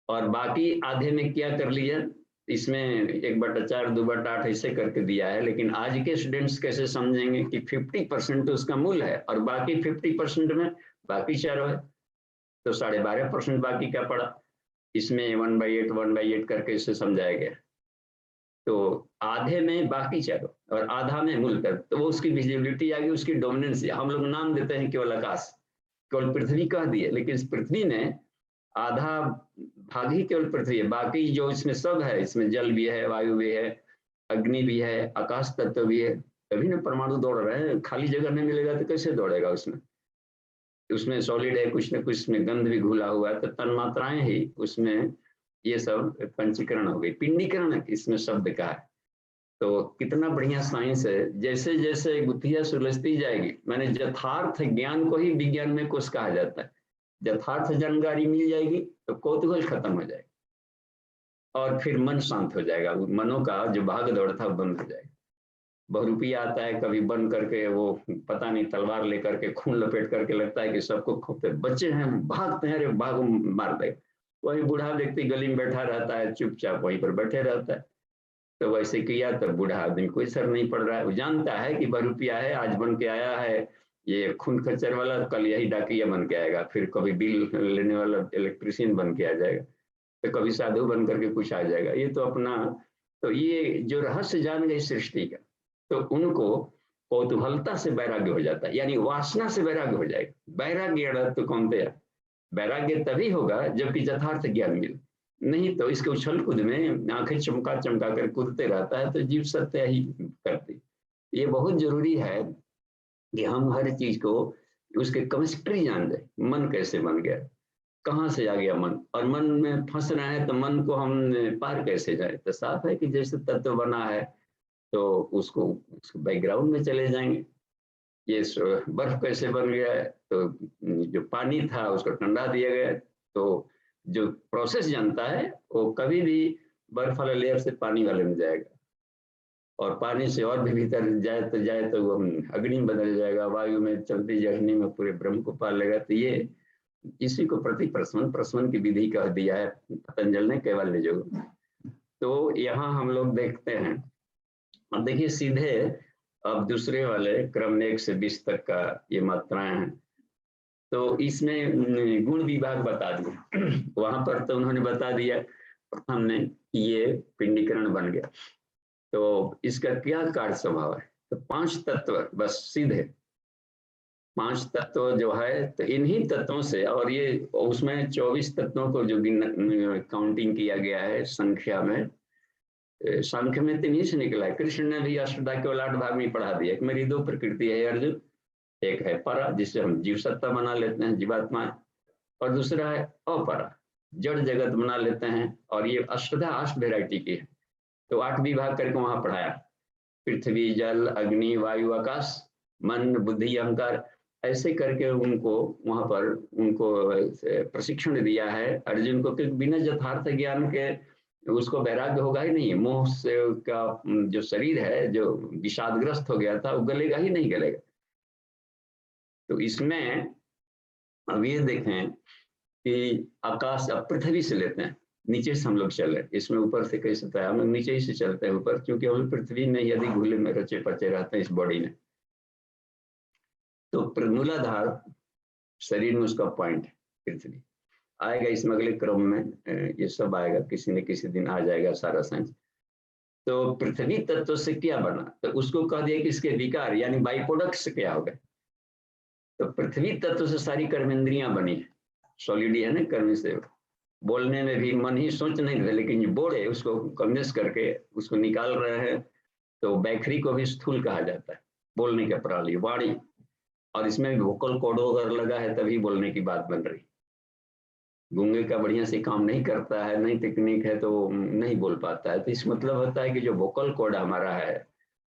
और बाकी आधे में क्या कर लिया, इसमें 1/4 2/8 ऐसे करके दिया है। लेकिन आज के स्टूडेंट्स कैसे समझेंगे कि 50% तो उसका मूल है और बाकी 50% में बाकी चारों है, तो 12.5% बाकी क्या पड़ा, इसमें 1/8 1/8 करके इसे समझाया गया। तो आधे में बाकी चारों और आधा में मूल तत्व, तो वो उसकी विजिबिलिटी आ गई, उसकी डोमिनेंस। हम लोग नाम देते हैं केवल आकाश, केवल पृथ्वी कह दिए, लेकिन इस पृथ्वी में आधा भाग ही केवल पृथ्वी है, बाकी जो इसमें सब है, इसमें जल भी है, वायु भी है, अग्नि भी है, आकाश तत्व भी है। तभी ना परमाणु दौड़ रहे हैं, खाली जगह नहीं मिलेगा तो कैसे दौड़ेगा। उसमें सॉलिड है, कुछ न कुछ इसमें गंध भी घुला हुआ है, तो तन्मात्राएं ही उसमें ये सब पंचीकरण हो गई। पिंडीकरण इसमें शब्द का है। तो कितना बढ़िया साइंस है, जैसे जैसे गुत्थियां सुलझती जाएगी, मैंने यथार्थ ज्ञान को ही विज्ञान में कुछ कहा जाता है। यथार्थ जानकारी मिल जाएगी तो कौतूहल खत्म हो जाएगा, और फिर मन शांत हो जाएगा, मनों का जो भाग दौड़ था बंद हो जाएगा। बहुरूपिया आता है कभी बन करके, वो पता नहीं तलवार लेकर के खून लपेट करके लगता है कि सबको खोपते, बच्चे हैं भागते हैं, अरे भाग मार दे। वही बूढ़ा व्यक्ति गली में बैठा रहता है, चुपचाप वहीं पर बैठे रहता है। तो वैसे किया तो बूढ़ा आदमी कोई असर नहीं पड़ रहा है, वो जानता है कि बहुरूपिया है, आज बन के आया है ये खून खच्चर वाला, कल यही डाकिया बन के आएगा, फिर कभी बिल लेने वाला इलेक्ट्रिशियन बन के आ जाएगा, तो कभी साधु बन करके कुछ आ जाएगा। ये तो अपना, तो ये जो रहस्य जान गए सृष्टि का, तो उनको कौतूहलता से वैराग्य हो जाता है, यानी वासना से वैराग्य हो जाएगा। वैराग्य तो कौन दिया, वैराग्य तभी होगा जबकि यथार्थ ज्ञान मिले, नहीं तो इसके उछल कूद में आंखें चमका चमका कर कूदते रहता है, तो जीव सत्य ही करती। ये बहुत जरूरी है कि हम हर चीज को उसके केमिस्ट्री जान जाए, मन कैसे बन गया, कहाँ से आ गया मन, और मन में फंस रहा है तो मन को हम पार कैसे जाए। तो साफ है कि जैसे तत्व बना है तो उसको बैकग्राउंड में चले जाएंगे। ये बर्फ कैसे बन गया है, तो जो पानी था उसको ठंडा दिया गया, तो जो प्रोसेस जानता है वो कभी भी बर्फ वाले लेयर से पानी वाले में जाएगा, और पानी से और भी भीतर जाए तो वो अग्नि में बदल जाएगा, वायु में चलती अग्नि में पूरे ब्रह्म को पार लेगा। तो ये इसी को प्रति प्रस्वन की विधि कह दिया है पतंजल ने कैवल्य योग। तो यहाँ हम लोग देखते हैं, अब देखिए सीधे अब दूसरे वाले क्रम में 1 से 20 तक का ये मात्राएं हैं। तो इसमें गुण विभाग बता दिया वहां पर, तो उन्होंने बता दिया प्रथम ने कि ये पिंडीकरण बन गया, तो इसका क्या कार्य स्वभाव है? तो 5 तत्व बस सीधे 5 तत्व जो है, तो इन्हीं तत्वों से, और ये उसमें 24 तत्वों को जो काउंटिंग किया गया है संख्या में, सांख्य में 3 ही से निकला है। कृष्ण ने भी अष्टधा केवल 8 भाग में पढ़ा दिया कि मेरी 2 प्रकृति है अर्जुन, एक है परा जिससे हम जीव सत्ता बना लेते हैं जीवात्मा, और दूसरा है अपरा जड़ जगत बना लेते हैं, और ये अष्टधा 8 वेराइटी की है। तो 8 विभाग करके वहां पढ़ाया, पृथ्वी जल अग्नि वायु आकाश मन बुद्धि अहंकार, ऐसे करके उनको वहां पर उनको प्रशिक्षण दिया है अर्जुन को कि बिना यथार्थ ज्ञान के उसको वैराग्य होगा ही नहीं। मोह से का जो शरीर है जो विषादग्रस्त हो गया था वो गलेगा ही नहीं गलेगा। तो इसमें अब ये देखें कि आकाश, अब पृथ्वी से लेते हैं, नीचे से हम लोग चल रहे, इसमें ऊपर से कैसे होता है, हम लोग नीचे ही से चलते हैं ऊपर, क्योंकि हम पृथ्वी में यदि घुले में रचे पचे रहते हैं इस बॉडी में। तो मूलाधार शरीर में उसका पॉइंट है पृथ्वी, आएगा इसमें अगले क्रम में ये सब आएगा, किसी न किसी दिन आ जाएगा सारा साइंस। तो पृथ्वी तत्व से क्या बना, तो उसको कह दिया कि इसके विकार यानी बाई प्रोडक्ट से क्या हो गए। तो पृथ्वी तत्व से सारी कर्मेंद्रियां बनी है, सॉलिड है ना, कर्म से बोलने में भी मन ही सोच नहीं रहे, लेकिन ये बोले उसको कन्वेंस करके उसको निकाल रहे हैं। तो बैखरी को भी स्थूल कहा जाता है, बोलने का प्रणाली वाणी, और इसमें भी वोकल कॉर्ड अगर लगा है तभी बोलने की बात बन रही। गूंगे का बढ़िया से काम नहीं करता है, नई टेक्निक है तो नहीं बोल पाता है। तो इस मतलब होता है कि जो वोकल कॉर्ड हमारा है,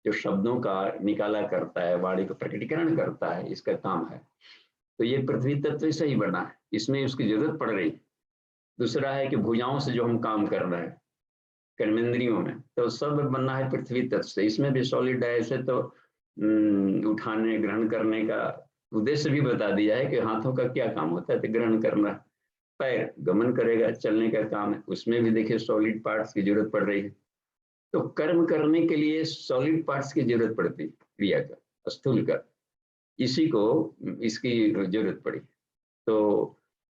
जो शब्दों का निकाला करता है, वाणी को प्रकटीकरण करता है, इसका काम है। तो ये पृथ्वी तत्व से ही बना है, इसमें उसकी जरूरत पड़ रही। दूसरा है कि भुजाओं से जो हम काम कर रहे हैं कर्मेंद्रियों में, तो सब बनना है पृथ्वी तत्व से। इसमें भी सॉलिड है ऐसे, तो उठाने ग्रहण करने का उद्देश्य भी बता दिया है कि हाथों का क्या काम होता है, तो ग्रहण करना, पैर गमन करेगा चलने का काम है, उसमें भी देखिए सॉलिड पार्ट्स की जरूरत पड़ रही है। तो कर्म करने के लिए सॉलिड पार्ट्स की जरूरत पड़ती है, क्रिया का, स्थूल का, इसी को इसकी जरूरत पड़ी। तो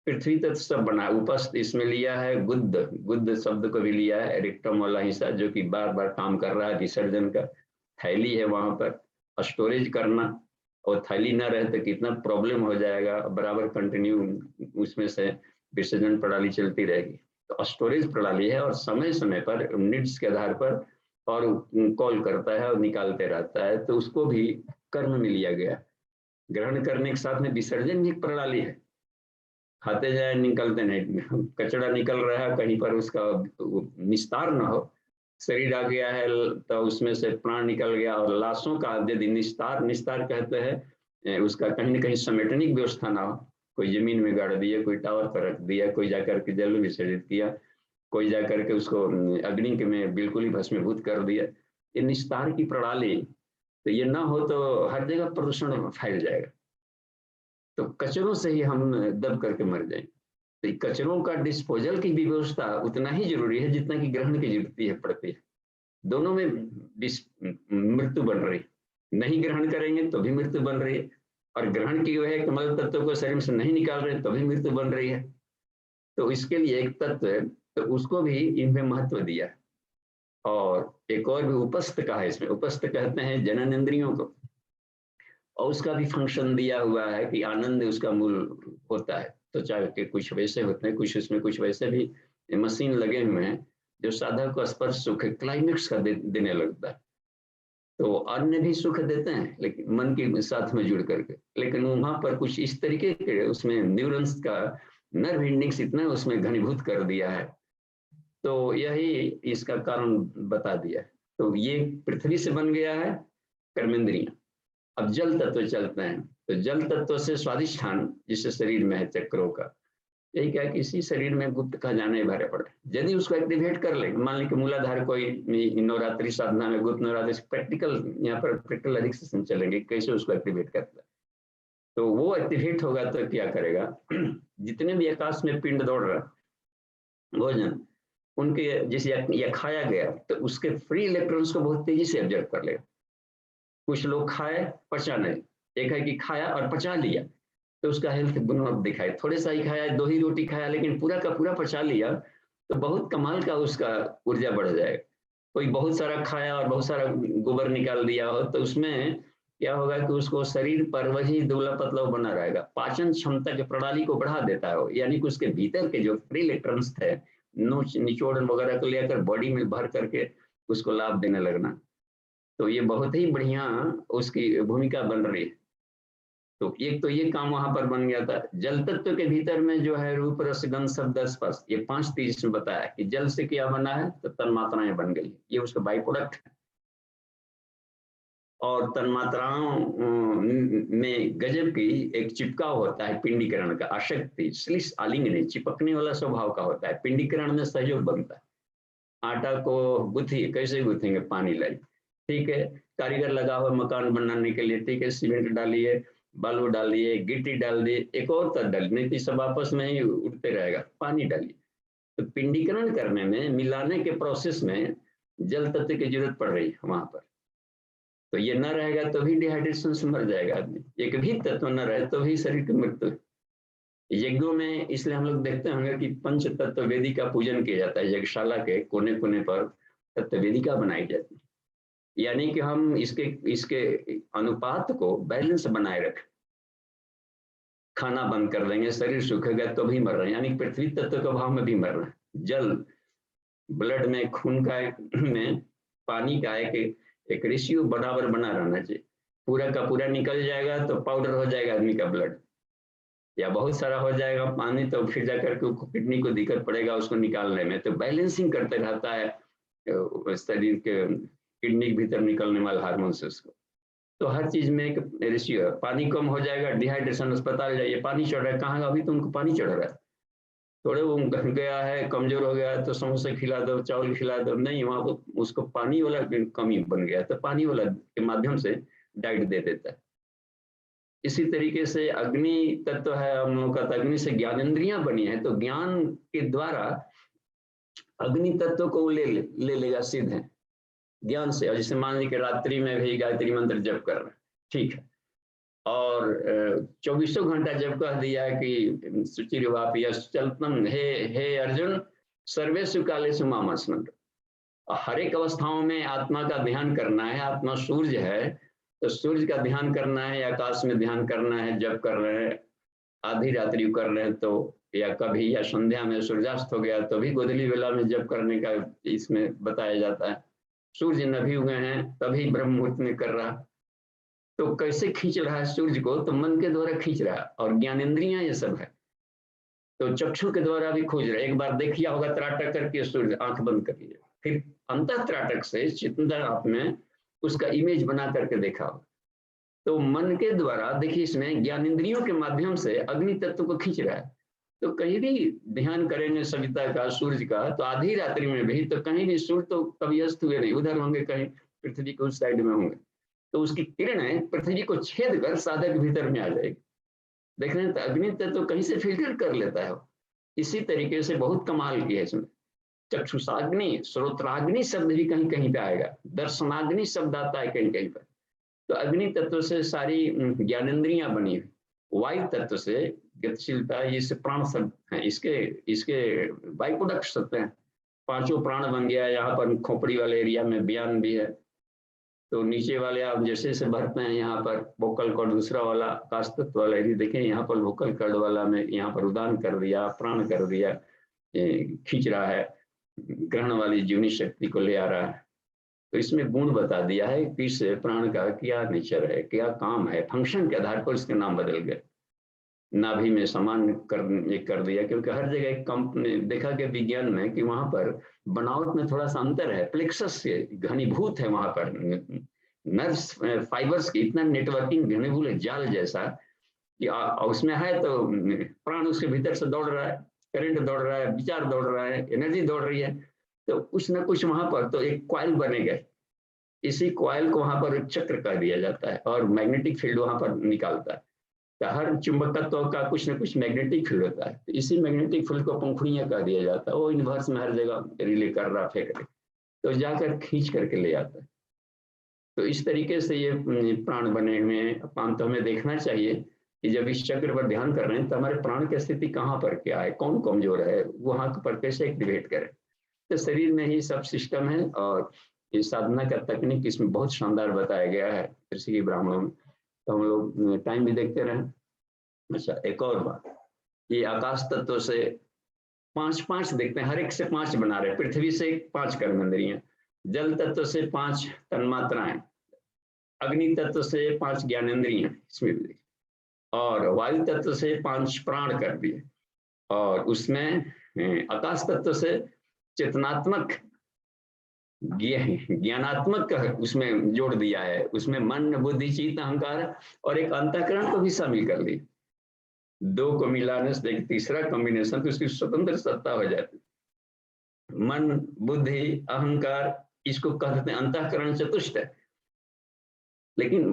पृथ्वी तत्व सब बना, उपस्थ इसमें लिया है गुद्द, गुद्द शब्द को भी लिया है, एरिक्टम वाला हिस्सा जो कि बार बार काम कर रहा है विसर्जन का। थैली है वहां पर स्टोरेज करना, और थैली ना रहे तो कितना प्रॉब्लम हो जाएगा, बराबर कंटिन्यू उसमें से विसर्जन प्रणाली चलती रहेगी। तो स्टोरेज प्रणाली है, और समय समय पर नीड्स के आधार पर और कॉल करता है और निकालते रहता है, तो उसको भी कर्म में लिया गया। ग्रहण करने के साथ में विसर्जन भी एक प्रणाली है, खाते जाए निकलते नहीं, कचरा निकल रहा है कहीं पर उसका निस्तार न हो, शरीर आ गया है तो उसमें से प्राण निकल गया, और लाशों का यदि निस्तार कहते हैं उसका कहीं न कहीं समेटनिक व्यवस्था ना हो, कोई जमीन में गाड़ दिया, कोई टावर पर रख दिया, कोई जाकर के जल में विसर्जित किया, कोई जाकर के उसको अग्नि में बिल्कुल ही भस्मीभूत कर दिया, ये निस्तार की प्रणाली। तो ये ना हो तो हर जगह प्रदूषण फैल जाएगा, तो कचरों से ही हम दब करके मर जाएंगे। तो कचरों का डिस्पोजल की व्यवस्था उतना ही जरूरी है जितना कि ग्रहण की जरूरत है पड़ती है। दोनों में मृत्यु बन रही, नहीं ग्रहण करेंगे तो भी मृत्यु बन रही है, और ग्रहण की है कमल तत्व को शरीर से नहीं निकाल रहे तो भी मृत्यु बन रही है। तो इसके लिए एक तत्व है, तो उसको भी इनमें महत्व दिया है। और एक और भी उपस्थ का है, इसमें उपस्थ कहते हैं जनन इंद्रियों को, और उसका भी फंक्शन दिया हुआ है कि आनंद उसका मूल होता है। तो चाहे के कुछ वैसे होते हैं, कुछ उसमें कुछ वैसे भी मशीन लगे हुए हैं जो साधक को स्पर्श सुख क्लाइमेक्स का देने लगता है। तो अन्य भी सुख देते हैं लेकिन मन के साथ में जुड़ करके, लेकिन वहां पर कुछ इस तरीके के उसमें न्यूरॉन्स का नर्व एंडिंग्स इतना उसमें घनीभूत कर दिया है, तो यही इसका कारण बता दिया है। तो ये पृथ्वी से बन गया है कर्मेंद्रियां। अब जल तत्व चलते हैं, तो जल तत्व से स्वादिष्ठान जिससे शरीर में है चक्रों का, यही क्या कि इसी शरीर में गुप्त खजाने भरे पड़े, यदि उसको एक्टिवेट कर ले, मान ली कि मूलाधार कोई नवरात्रि साधना में गुप्त नवरात्रि प्रैक्टिकल, यहाँ पर प्रैक्टिकल अधिक सेशन चलेंगे कैसे उसको एक्टिवेट करता है। तो वो एक्टिवेट होगा तो क्या करेगा, जितने भी आकाश में पिंड दौड़ रहा भोजन, उनके जैसे या खाया गया तो उसके फ्री इलेक्ट्रॉन्स को बहुत तेजी से ऑब्जर्व कर लेगा। कुछ लोग खाए पचा नहीं, एक है कि खाया और पचा लिया तो उसका हेल्थ गुण दिखाई, थोड़े सा ही खाया, 2 ही रोटी खाया लेकिन पूरा का पूरा पचा लिया तो बहुत कमाल का उसका ऊर्जा बढ़ जाएगा। कोई बहुत सारा खाया और बहुत सारा गोबर निकाल दिया हो तो उसमें क्या होगा कि उसको शरीर पर वही दुबला पतला बना रहेगा, पाचन क्षमता की प्रणाली को बढ़ा देता है, यानी कि उसके भीतर के जो फ्री इलेक्ट्रॉन्स थे निचोड़ वगैरह को लेकर बॉडी में भर करके उसको लाभ देने लगना। तो ये बहुत ही बढ़िया उसकी भूमिका बन रही है। तो एक तो ये काम वहां पर बन गया था। जल तत्व के भीतर में जो है रूप रस गंध शब्द स्पर्श, ये 5 चीज में बताया कि जल से क्या बना है तो तन्मात्राएं बन गई, ये उसका बाई प्रोडक्ट है। और तन्मात्राओं में गजब की एक चिपकाव होता है पिंडीकरण का, आशक्ति श्लिष आलिंगन चिपकने वाला स्वभाव का होता है। पिंडीकरण में सहयोग बनता है। आटा को गुथी, कैसे गुथेंगे, पानी लाई, ठीक है। कारीगर लगा हुआ मकान बनाने के लिए, ठीक है, सीमेंट डालिए, बालू डालिए, गिट्टी डाल दिए, एक और तक डालिए, नहीं तो सब आपस में ही उठते रहेगा, पानी डालिए। तो पिंडीकरण करने में, मिलाने के प्रोसेस में जल तत्व की जरूरत पड़ रही है वहां पर। तो ये न रहेगा तो भी डिहाइड्रेशन से मर जाएगा आदमी, एक भी तत्व न रहे तो भी शरीर की मृत्यु। यज्ञों में इसलिए हम लोग देखते होंगे कि पंच तत्व वेदिका पूजन किया जाता है, यज्ञशाला के कोने कोने पर तत्व वेदिका बनाई जाती है, यानी कि हम इसके इसके अनुपात को बैलेंस बनाए रखें। खाना बंद कर देंगे, शरीर सूखेगा तो भी मर रहे हैं, यानी पृथ्वी तत्व के अभाव में भी मर रहे हैं। जल, ब्लड में, खून का में पानी का एक रेशियो बराबर बना रहना चाहिए। पूरा का पूरा निकल जाएगा तो पाउडर हो जाएगा आदमी का ब्लड, या बहुत सारा हो जाएगा पानी तो फिर जाकर के किडनी को दिक्कत पड़ेगा उसको निकालने में। तो बैलेंसिंग करते रहता है शरीर के किडनी के भीतर निकलने वाले हार्मोन से उसको। तो हर चीज में एक रेशियो है। पानी कम हो जाएगा, डिहाइड्रेशन, अस्पताल जाइए, पानी चढ़ रहा है, कहाँ अभी तो उनको पानी चढ़ रहा है, थोड़े वो गया है, कमजोर हो गया तो समोसे खिला दो, चावल खिला दो, नहीं, वहां को उसको पानी वाला कमी बन गया तो पानी वाला के माध्यम से डाइट दे देता है। इसी तरीके से अग्नि तत्व है हम लोग का, अग्नि से ज्ञानेंद्रियां बनी है, तो ज्ञान के द्वारा अग्नि तत्व को ले लेगा सीधे ज्ञान से। और जैसे मान लीजिए रात्रि में भी गायत्री मंत्र जप कर रहे हैं, ठीक है, और 24 घंटा जब कह दिया कि सुचिरवापि चलतम, हे अर्जुन, सर्वेषु कालेषु माम स्मर, हर एक अवस्थाओं में आत्मा का ध्यान करना है। आत्मा सूर्य है तो सूर्य का ध्यान करना है, आकाश में ध्यान करना है, जब कर रहे हैं, आधी रात्रि कर रहे हैं तो, या कभी या संध्या में सूर्यास्त हो गया तो भी गोधली वेला में जब करने का इसमें बताया जाता है। सूर्य न भी हुए हैं तभी ब्रह्म मुहूर्त में कर रहा। तो कैसे खींच रहा है सूर्य को, तो मन के द्वारा खींच रहा है, और ज्ञानेंद्रियां ये सब है तो चक्षु के द्वारा भी खोज रहा है। एक बार देखिए होगा त्राटक करके सूर्य, आंख बंद कर लीजिए, फिर अंतः त्राटक से चित्तन आप में उसका इमेज बना करके देखा होगा। तो मन के द्वारा देखिए, इसमें ज्ञानेंद्रियों के माध्यम से अग्नि तत्व को खींच रहा है। तो कहीं भी ध्यान करेंगे सविता का, सूर्य का, तो आधी रात्रि में भी तो कहीं भी सूर्य तो कभी अस्त हुए नहीं, उधर होंगे कहीं पृथ्वी के उस साइड में होंगे, तो उसकी किरणें पृथ्वी को छेद कर साधक भीतर में आ जाएगी। देख रहे हैं, तो अग्नि तत्व कहीं से फिल्टर कर लेता है। इसी तरीके से बहुत कमाल की है इसमें। चक्षुषाग्नि, श्रोत्राग्नि शब्द भी कहीं कहीं पे आएगा, दर्शनाग्नि शब्द आता है कहीं कहीं पर। तो अग्नि तत्व से सारी ज्ञानेंद्रियां बनी हुई, वायु तत्व से गतिशीलता, ये प्राण शब्द है, इसके बाई प्रोडक्ट शब्द हैं। 5 प्राण बन गया। यहाँ पर खोपड़ी वाले एरिया में बयान भी है, तो नीचे वाले आप जैसे से भरते हैं, यहाँ पर वोकल कॉर्ड दूसरा वाला, आकाश तत्व वाला यदि देखें, यहाँ पर वोकल कॉर्ड वाला में यहाँ पर उदान कर दिया, प्राण कर दिया, खींच रहा है, ग्रहण वाली जीवनी शक्ति को ले आ रहा है। तो इसमें गुण बता दिया है कि इस प्राण का क्या नेचर है, क्या काम है, फंक्शन के आधार पर इसके नाम बदल गए। नाभि में समान कर दिया, क्योंकि हर जगह एक कंपनी देखा गया विज्ञान में कि वहां पर बनावट में थोड़ा सा अंतर है, प्लेक्सस से घनीभूत है वहां पर नर्व्स फाइबर्स की इतना नेटवर्किंग घनीभूत जाल जैसा कि उसमें है तो प्राण उसके भीतर से दौड़ रहा है, करंट दौड़ रहा है, विचार दौड़ रहा है, एनर्जी दौड़ रही है, तो कुछ ना कुछ वहां पर तो एक कॉइल बनेगा। इसी कॉइल को वहां पर एक चक्र कह दिया जाता है, और मैग्नेटिक फील्ड वहां पर निकालता है। तो हर चुंबकत्व का कुछ ना कुछ मैग्नेटिक फील्ड होता है, तो इसी मैग्नेटिक फील्ड को पंखुड़ियां कह दिया जाता है। वो यूनिवर्स में हर जगह रिले कर रहा, फेंक रहे, तो जाकर खींच करके ले आता है। तो इस तरीके से ये प्राण बने हुए हैं। तो हमें देखना चाहिए कि जब इस चक्र पर ध्यान कर रहे हैं तो हमारे प्राण की स्थिति कहाँ पर क्या है, कौन कमजोर है, वहां पर कैसे एक्टिवेट करें। तो शरीर में ही सब सिस्टम है और ये साधना का तकनीक इसमें बहुत शानदार बताया गया है ऋषि ब्राह्मणों में। तो हम लोग टाइम भी देखते रहे। अच्छा, एक और बात, ये आकाश तत्व से 5 देखते हैं, हर एक से 5 बना रहे। पृथ्वी से 5 कर्मेंद्रियां, जल तत्व से 5 तन्मात्राएं, अग्नि तत्व से 5 ज्ञानेंद्रियां इसमें भी, और वायु तत्व से 5 प्राण कर दिए, और उसमें आकाश तत्व से चेतनात्मक ज्ञानात्मक उसमें जोड़ दिया है। उसमें मन, बुद्धि, चित्त, अहंकार और एक अंतःकरण को भी शामिल कर ली। 2 को मिलाने से एक तीसरा कॉम्बिनेशन, तो उसकी स्वतंत्र सत्ता हो जाती। मन, बुद्धि, अहंकार, इसको कहते हैं अंतःकरण चतुष्ट। लेकिन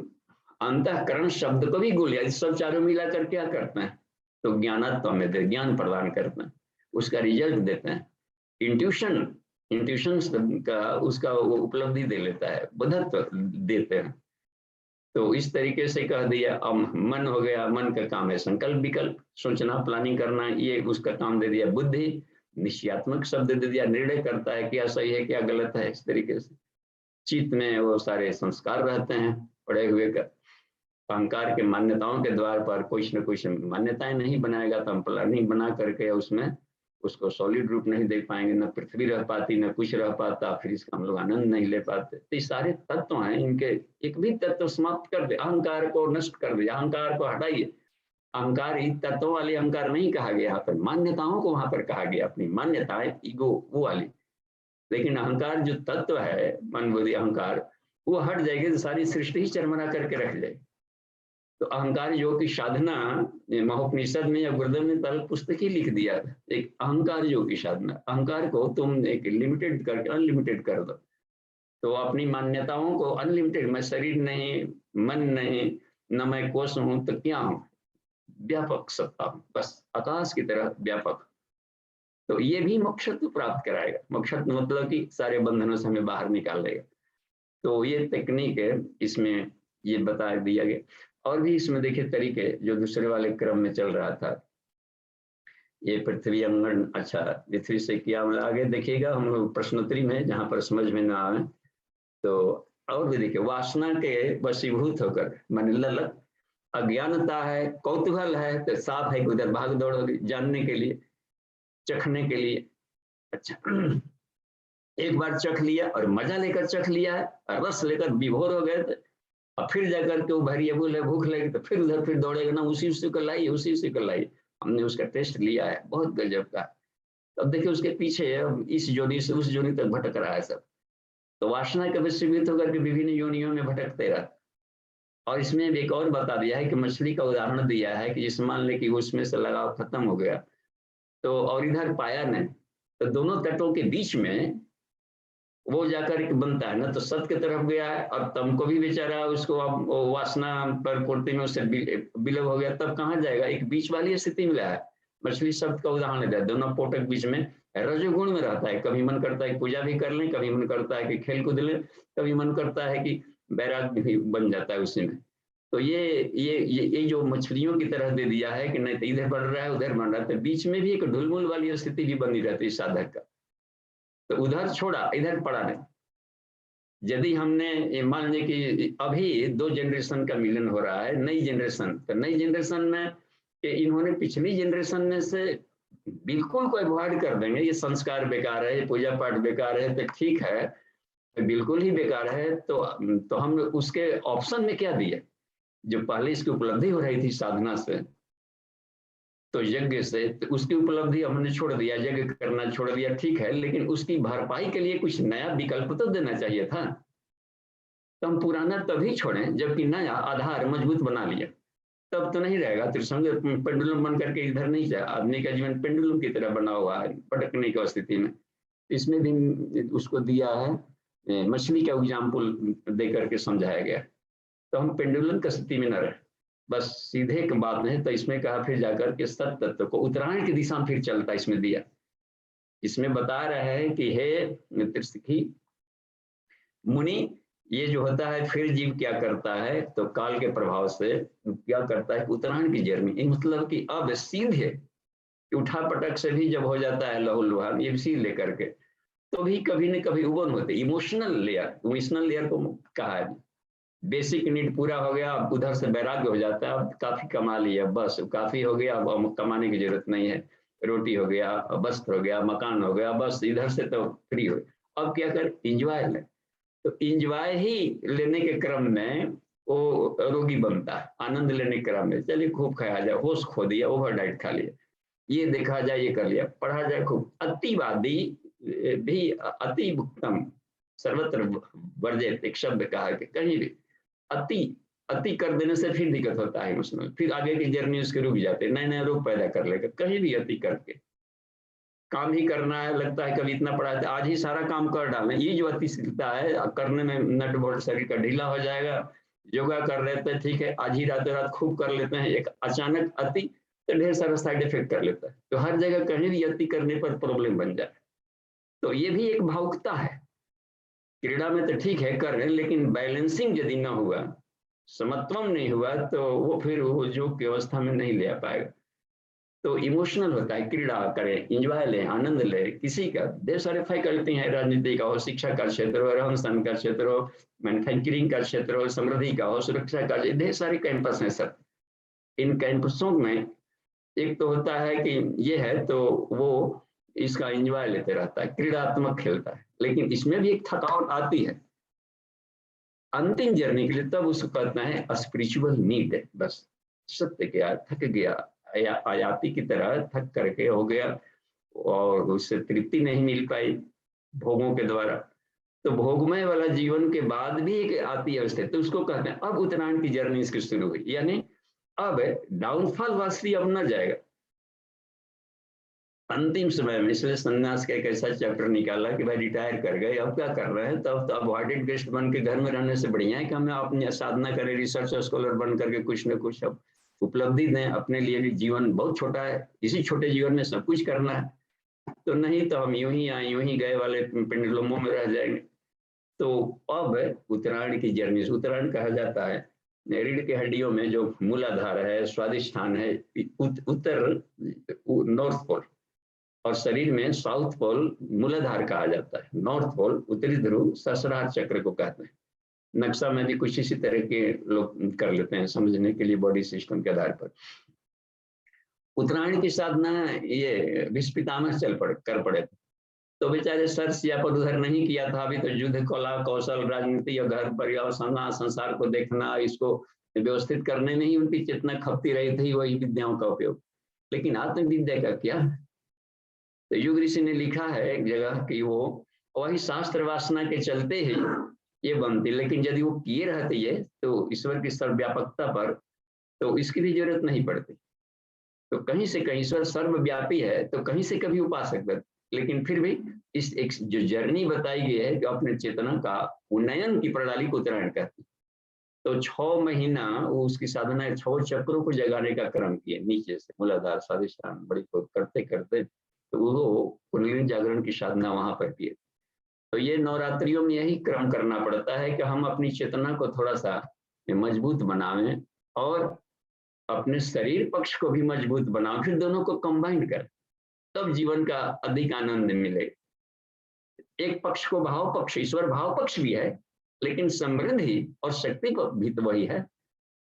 अंतःकरण शब्द को भी गोलिया, सब चारों मिलाकर क्या करते हैं, तो ज्ञानात्म में ज्ञान प्रदान करते हैं, उसका रिजल्ट देते हैं। इंट्यूशन का उसका वो उपलब्धि दे लेता है, बुद्धत्व देते हैं। तो इस तरीके से कह दिया। अब मन हो गया, मन का काम है संकल्प विकल्प, सोचना, प्लानिंग करना, ये उसका काम दे दिया। बुद्धि निश्चयात्मक शब्द दे दिया, निर्णय करता है क्या सही है क्या गलत है, इस तरीके से। चित्त में वो सारे संस्कार रहते हैं पड़े हुए का। अहंकार के मान्यताओं के द्वार पर कुछ न कुछ मान्यताएं नहीं बनाएगा तो हम प्लानिंग बना करके उसमें उसको सॉलिड रूप नहीं दे पाएंगे, न पृथ्वी रह पाती, न कुछ रह पाता, फिर इसका हम लोग आनंद नहीं ले पाते। तो ये सारे तत्व हैं, इनके एक भी तत्व समाप्त कर दे, अहंकार को नष्ट कर दे, अहंकार को हटाइए। अहंकार ही तत्वों वाले अहंकार नहीं कहा गया यहाँ पर, मान्यताओं को वहां पर कहा गया, अपनी मान्यताएं, ईगो वो वाली। लेकिन अहंकार जो तत्व है, मन बुद्धि अहंकार, वो हट जाएगी तो सारी सृष्टि ही चरमरा करके रख जाएगी। तो अहंकार योग की साधना महोपनिषद में या गुरुदेव ने पहले पुस्तक ही लिख दिया, एक अहंकार योग की साधना। अहंकार को तुम एक लिमिटेड करके अनलिमिटेड कर दो, तो अपनी मान्यताओं को अनलिमिटेड, मैं शरीर नहीं, मन नहीं, न मैं कोश हूं तो क्या हूं, व्यापक सत्ता हूं, बस आकाश की तरह व्यापक। तो ये भी मोक्षत्व प्राप्त कराएगा। मोक्षत्व मतलब कि सारे बंधनों से हमें बाहर निकाल देगा। तो ये टेक्निक है, इसमें ये बता दिया गया। और भी इसमें देखिए तरीके जो दूसरे वाले क्रम में चल रहा था, ये पृथ्वी अंगन। अच्छा, पृथ्वी से क्या मतलब आगे देखिएगा हम लोग प्रश्नोत्तरी में, जहां पर समझ में ना आए तो। और भी देखिए, वासना के वशीभूत होकर, मन ललक, अज्ञानता है, कौतूहल है, तो साफ है कि उधर भाग दौड़ होगी जानने के लिए, चखने के लिए। अच्छा, एक बार चख लिया और मजा लेकर चख लिया है और रस लेकर विभोर हो गए, और फिर जाकर के वो वेरिएबल है, भूख लगी तो फिर उधर फिर दौड़ेगा ना, उसी को लाइए, उसी को लाइए। हमने उसका टेस्ट लिया है, बहुत गजब का। तब देखिए उसके पीछे इस जोनी से उस जोनी तक भटक रहा है सब। तो वासना का विस्मित होकर के विभिन्न योनियों में भटकते रहा। और इसमें एक और बता दिया है कि मछली का उदाहरण दिया है कि जिस मान ले कि उसमें से लगाव खत्म हो गया, तो और इधर पाया नहीं, तो दोनों तटों के बीच में वो जाकर के बनता है ना, तो सत की तरफ गया है और तम को भी बेचारा उसको अब वासना पर पूर्ति में उससे विलय हो गया, तब कहाँ जाएगा, एक बीच वाली स्थिति में है। मछली शब्द का उदाहरण है, दोनों पोटक बीच में रजोगुण में रहता है। कभी मन करता है पूजा भी कर लें, कभी मन करता है कि खेल कूद लें, कभी मन करता है कि बैराग भी बन जाता है उसी में। तो ये जो मछलियों की तरह दे दिया है कि नहीं तो इधर बढ़ रहा है उधर बढ़ रहा है, तो बीच में भी एक ढुलमुल वाली स्थिति भी बनी रहती है साधक का। तो उधर छोड़ा, इधर पड़ा नहीं। यदि हमने मान लिया कि अभी 2 जनरेशन का मिलन हो रहा है, नई जनरेशन, तो नई जनरेशन में इन्होंने पिछली जनरेशन में से बिल्कुल को अवॉइड कर देंगे, ये संस्कार बेकार है, ये पूजा पाठ बेकार है, तो ठीक है, तो बिल्कुल ही बेकार है। तो हम उसके ऑप्शन में क्या दिए, जो पहले इसकी उपलब्धि हो रही थी साधना से, तो यज्ञ से, तो उसकी उपलब्धि हमने छोड़ दिया, यज्ञ करना छोड़ दिया, ठीक है, लेकिन उसकी भरपाई के लिए कुछ नया विकल्प तो देना चाहिए था। तो हम पुराना तभी छोड़ें जबकि नया आधार मजबूत बना लिया, तब तो नहीं रहेगा। त्रिसंग पेंडुलम बन करके इधर नहीं जाए, आदमी का जीवन पेंडुलम की तरह बना हुआ है भटकने की स्थिति में। इसमें भी उसको दिया है, मछली का एग्जाम्पल दे करके समझाया गया। तो हम पेंडुलम की स्थिति में न रहे, बस सीधे एक बात नहीं। तो इसमें कहा फिर जाकर के सत तत्व को उत्तरायण की दिशा में फिर चलता, इसमें दिया। इसमें बता रहा है कि हे त्रिसखी मुनि, ये जो होता है फिर जीव क्या करता है, तो काल के प्रभाव से क्या करता है, उत्तरायण की जर्नी, मतलब कि अब सीधे उठा पटक से भी जब हो जाता है लहू लुहान, ये सीध लेकर के, तो भी कभी न कभी उबन होते। इमोशनल लेयर को कहा है, बेसिक नीड पूरा हो गया, अब उधर से वैराग्य हो जाता है, अब काफी कमा लिया, बस काफी हो गया, अब कमाने की जरूरत नहीं है। रोटी हो गया, वस्त्र हो गया, मकान हो गया, बस इधर से तो फ्री हो। अब क्या कर, इंजॉय ले। तो इंजॉय ही लेने के क्रम में वो रोगी बनता है। आनंद लेने के क्रम में चलिए खूब खाया जाए, होश खो दिया, ओवर डाइट खा लिया, ये देखा जाए, ये कर लिया, पढ़ा जाए खूब। अतिवादी भी अति भुक्तम सर्वत्र वर्जित एक शब्द कहा है कि कहीं भी अति अति कर देने से फिर दिक्कत होता है इमोशनल, फिर आगे की जर्नी उसके रुक जाते, नए नए रोग पैदा कर लेगा। कहीं भी अति करके काम ही करना है, लगता है कभी इतना पड़ा है आज ही सारा काम कर डालें, ये जो अतिशीलता है करने में नट बोल्ट शरीर का ढीला हो जाएगा। योगा कर रहे थे, ठीक है, आज ही रातों रात खूब कर लेते हैं, एक अचानक अति तो ढेर सारा साइड इफेक्ट कर लेता है। तो हर जगह कहीं भी अति करने पर प्रॉब्लम बन जाए। तो ये भी एक भावुकता है। क्रीड़ा में तो ठीक है कर रहे हैं, लेकिन बैलेंसिंग यदि ना हुआ, समत्वम नहीं हुआ, तो वो फिर वो योग की अवस्था में नहीं ले आ पाएगा। तो इमोशनल होता है, क्रीड़ा करें, इंजॉय लें, आनंद लें। किसी का ढेर सारे फैकल्टी है, राजनीति का हो, शिक्षा का क्षेत्र हो, रहन सहन का क्षेत्र हो, मैन्युफैक्चरिंग का क्षेत्र हो, समृद्धि का हो, सुरक्षा का, ढेर सारे कैंपस हैं सर। इन कैंपसों में एक तो होता है कि ये है तो वो इसका एंजॉय लेते रहता है, क्रीड़ात्मक खेलता है, लेकिन इसमें भी एक थकावट आती है अंतिम जर्नी के लिए, तब उसको कहते हैं स्पिरिचुअल नीड है। बस सत्य गया, थक गया, आयाती की तरह थक करके हो गया और उससे तृप्ति नहीं मिल पाई भोगों के द्वारा। तो भोगमय वाला जीवन के बाद भी एक आती अवस्था, तो उसको कहते हैं अब उत्तरायण की जर्नी इसकी शुरू हुई, यानी अब डाउनफॉल वास्ती अब न जाएगा अंतिम समय में। इसलिए संन्यास का एक ऐसा चैप्टर निकाला कि भाई रिटायर कर गए, अब क्या कर रहे हैं, तब तो अवॉर्डेड गेस्ट बन के घर में रहने से बढ़िया है कि हमें अपनी साधना करें, रिसर्च स्कॉलर बन करके कुछ न कुछ अब उपलब्धि दें। अपने लिए भी जीवन बहुत छोटा है, इसी छोटे जीवन में सब कुछ करना है, तो नहीं तो हम यूं ही आए यूं ही गए वाले पेंडुलमों में रह जाएंगे। तो अब उत्तरायण की जर्नी, उत्तरायण कहा जाता है रीढ़ की हड्डियों में जो मूलाधार है, स्वादिष्ठान है, उत्तर नॉर्थ पोल, और शरीर में साउथ पोल मूलाधार कहा जाता है, नॉर्थ पोल उत्तरी ध्रुव सहस्रार चक्र को कहते हैं। नक्शा में भी कुछ इसी तरह के लोग कर लेते हैं समझने के लिए बॉडी सिस्टम के आधार पर। उत्तरायण की साधना ये भीष्म पितामह कर पड़े थे, तो बेचारे सर सियापत उधर नहीं किया था। अभी तो युद्ध कला कौशल राजनीति और घर परिवार संसार को देखना, इसको व्यवस्थित करने में ही उनकी चेतना खपती रही थी, वही विद्याओं का उपयोग। लेकिन आत्मविद्या का क्या, तो युग ऋषि ने लिखा है एक जगह कि वो वही शास्त्र वासना के चलते ही ये बनती, लेकिन यदि वो किए रहते ये तो ईश्वर की सर्वव्यापकता पर तो इसकी भी जरूरत नहीं पड़ती। तो कहीं से कहीं ईश्वर सर्वव्यापी है, तो कहीं से कभी उपासक है, लेकिन फिर भी इस एक जो जर्नी बताई गई है कि अपने चेतना का उन्नयन की प्रणाली को उत्तरायण कहते हैं। तो 6 महीना वो उसकी साधना 6 चक्रों को जगाने का क्रम किए, नीचे से मूलाधार स्वादिष्ठान बड़ी करते करते तो वो कुंडलिनी जागरण की साधना वहां पर किए। तो ये नवरात्रियों में यही क्रम करना पड़ता है कि हम अपनी चेतना को थोड़ा सा मजबूत बनावें और अपने शरीर पक्ष को भी मजबूत बनाओ, फिर दोनों को कंबाइन कर, तब जीवन का अधिक आनंद मिलेगा। एक पक्ष को भाव पक्ष, ईश्वर भाव पक्ष भी है, लेकिन समृद्धि और शक्ति भी तो वही है।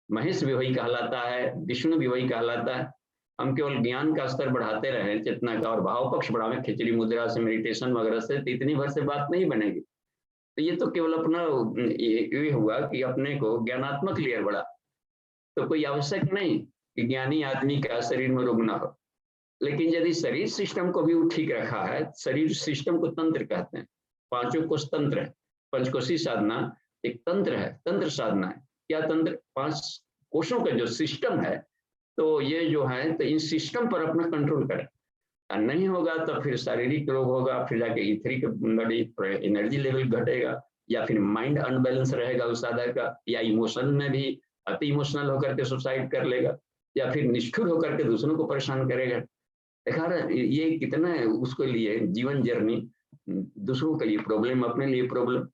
महेश भी वही कहलाता है, विष्णु भी वही कहलाता है। हम केवल ज्ञान का स्तर बढ़ाते रहे चेतना का और भाव पक्ष बढ़ावे खिचड़ी मुद्रा से, मेडिटेशन वगैरह से, तो इतनी भर से बात नहीं बनेगी। तो ये तो केवल अपना ये हुआ कि अपने को ज्ञानात्मक लेयर बढ़ा, तो कोई आवश्यक नहीं कि ज्ञानी आदमी का शरीर में रोग ना हो। लेकिन यदि शरीर सिस्टम को भी ठीक रखा है, शरीर सिस्टम को तंत्र कहते हैं, 5 कोश तंत्र है, पंचकोशी साधना एक तंत्र है, तंत्र साधना है। क्या तंत्र? 5 कोशों का जो सिस्टम है, तो ये जो है तो इन सिस्टम पर अपना कंट्रोल करें। नहीं होगा तो फिर शारीरिक रोग होगा, फिर जाके इथरिक बॉडी एनर्जी लेवल घटेगा, या फिर माइंड अनबैलेंस रहेगा उस साधक का, या इमोशन में भी अति इमोशनल होकर के सुसाइड कर लेगा, या फिर निष्ठुर होकर के दूसरों को परेशान करेगा। देखा ये कितना है उसके लिए जीवन जर्नी, दूसरों के लिए प्रॉब्लम, अपने लिए प्रॉब्लम।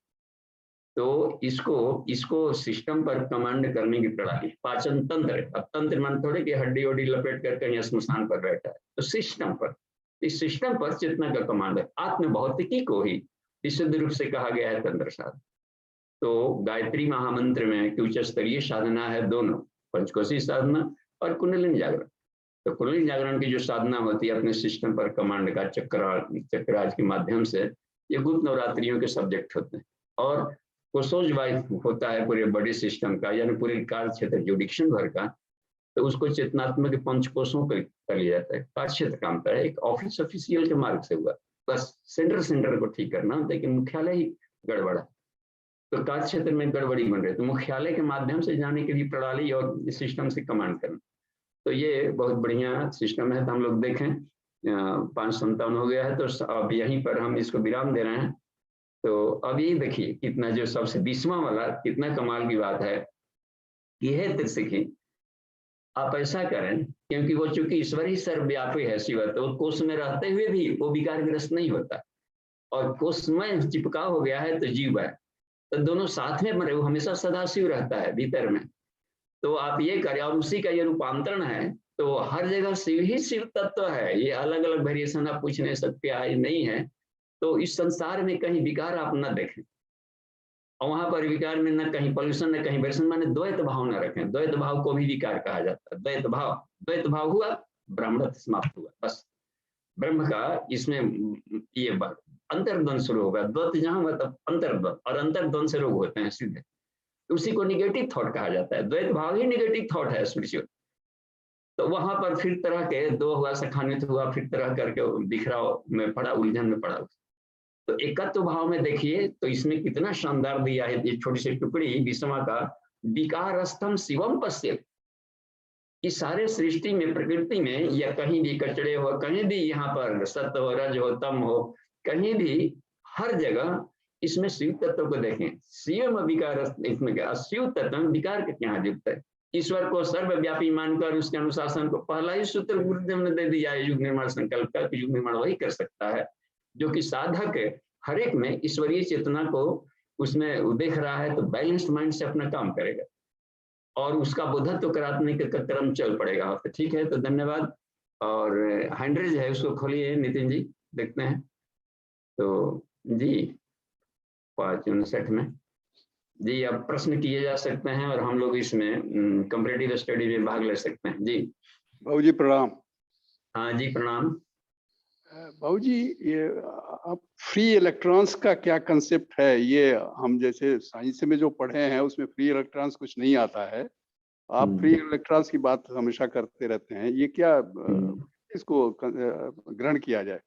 तो इसको सिस्टम पर कमांड करने की प्रणाली पाचन तंत्र है। अब तंत्र मान थोड़े कि हड्डी वड्डी लपेट कर कहीं स्मशान पर बैठा है, तो सिस्टम पर इस सिस्टम पर चेतना का कमांड है। आत्म भौतिकी को ही विशुद्ध रूप से कहा गया है तंत्र साधना। तो गायत्री महामंत्र में कि उच्च स्तरीय साधना है दोनों, पंचकोशी साधना और कुंडलिनी जागरण। तो कुंडलिनी जागरण की जो साधना होती है अपने सिस्टम पर कमांड का चक्रराज के माध्यम से, ये गुप्त नवरात्रियों के सब्जेक्ट होते हैं। और कोसोज वाइज होता है पूरे बॉडी सिस्टम का, यानी पूरे कार्य क्षेत्र जुडिक्शन भर का, तो उसको चेतनात्मक पंचकोशों पर कर लिया जाता है। कार्य क्षेत्र काम का है, एक ऑफिशियल के मार्ग से हुआ, बस सेंटर को ठीक करना होता है कि मुख्यालय ही गड़बड़ा, तो कार्य क्षेत्र में गड़बड़ी बन रही है, तो मुख्यालय के माध्यम से जाने के लिए प्रणाली और सिस्टम से कमांड करना। तो ये बहुत बढ़िया सिस्टम है। तो हम लोग देखें 5:57 हो गया है, तो अब यहीं पर हम इसको विराम दे रहे हैं। तो अब यही देखिए कितना जो सबसे 20वां वाला कितना कमाल की बात है, यह त्रिशिखी आप ऐसा करें, क्योंकि वो चूंकि ईश्वर ही सर्वव्यापी है शिव, तो कोष में रहते हुए भी वो विकारग्रस्त नहीं होता, और कोष में चिपका हो गया है तो जीव है, तो दोनों साथ में मरे, वो हमेशा सदाशिव रहता है भीतर में। तो आप ये करें, और उसी का ये रूपांतरण है, तो हर जगह शिव ही शिव तत्व है। ये अलग अलग वेरिएशन आप पूछ नहीं सकते, आई नहीं है। तो इस संसार में कहीं विकार आप न देखें, और वहां पर विकार में न कहीं पॉल्यूशन न कहीं वेरिएशन, माने द्वैत भाव न रखें। द्वैत भाव को भी विकार कहा जाता है। द्वैत भाव हुआ, ब्राह्मण समाप्त हुआ, बस ब्रह्म का इसमें ये अंतर्द्वंद शुरू होगा। द्वैत जहां हुआ तब अंतर्द्वंद, और अंतर्द्वंद से रोग होते हैं सीधे, उसी को निगेटिव थॉट कहा जाता है। द्वैत भाव ही निगेटिव थॉट है स्पिरिचुअल। तो वहां पर फिर तरह के दो हुआ, सखान्वित हुआ, फिर तरह करके बिखराव में पड़ा, उलझन में पड़ा। तो एकत्व भाव में देखिए, तो इसमें कितना शानदार दिया है ये छोटी सी टुकड़ी विषमा का, विकारस्थम शिवम पश्य। इस सारे सृष्टि में, प्रकृति में, या कहीं भी कचड़े हो, कहीं भी यहाँ पर सत्य हो, रज हो, तम हो, कहीं भी हर जगह इसमें शिव तत्व को देखें। शिव विकार, इसमें क्या शिव तत्व विकार के यहाँ युक्त है। ईश्वर को सर्वव्यापी मानकर उसके अनुशासन को पहला ही सूत्र गुरुदेव ने दे दिया है, युग निर्माण संकल्प का। युग निर्माण वही कर सकता है जो कि साधक हर एक में ईश्वरीय चेतना को उसमें देख रहा है, तो बैलेंस्ड माइंड से अपना काम करेगा और उसका बोधत्व कराने का क्रम चल पड़ेगा। तो ठीक है, तो धन्यवाद। और हैंडरेज है, उसको खोलिए नितिन जी, देखते हैं। तो जी 5:59 में जी अब प्रश्न किए जा सकते हैं, और हम लोग इसमें कंपैरेटिव स्टडी में भाग ले सकते हैं। जी बाबू जी प्रणाम। हाँ जी प्रणाम। बाबू जी, ये आप फ्री इलेक्ट्रॉन्स का क्या कंसेप्ट है? ये हम जैसे साइंस में जो पढ़े हैं उसमें फ्री इलेक्ट्रॉन्स कुछ नहीं आता है। आप फ्री इलेक्ट्रॉन्स की बात हमेशा करते रहते हैं, ये क्या इसको ग्रहण किया जाए?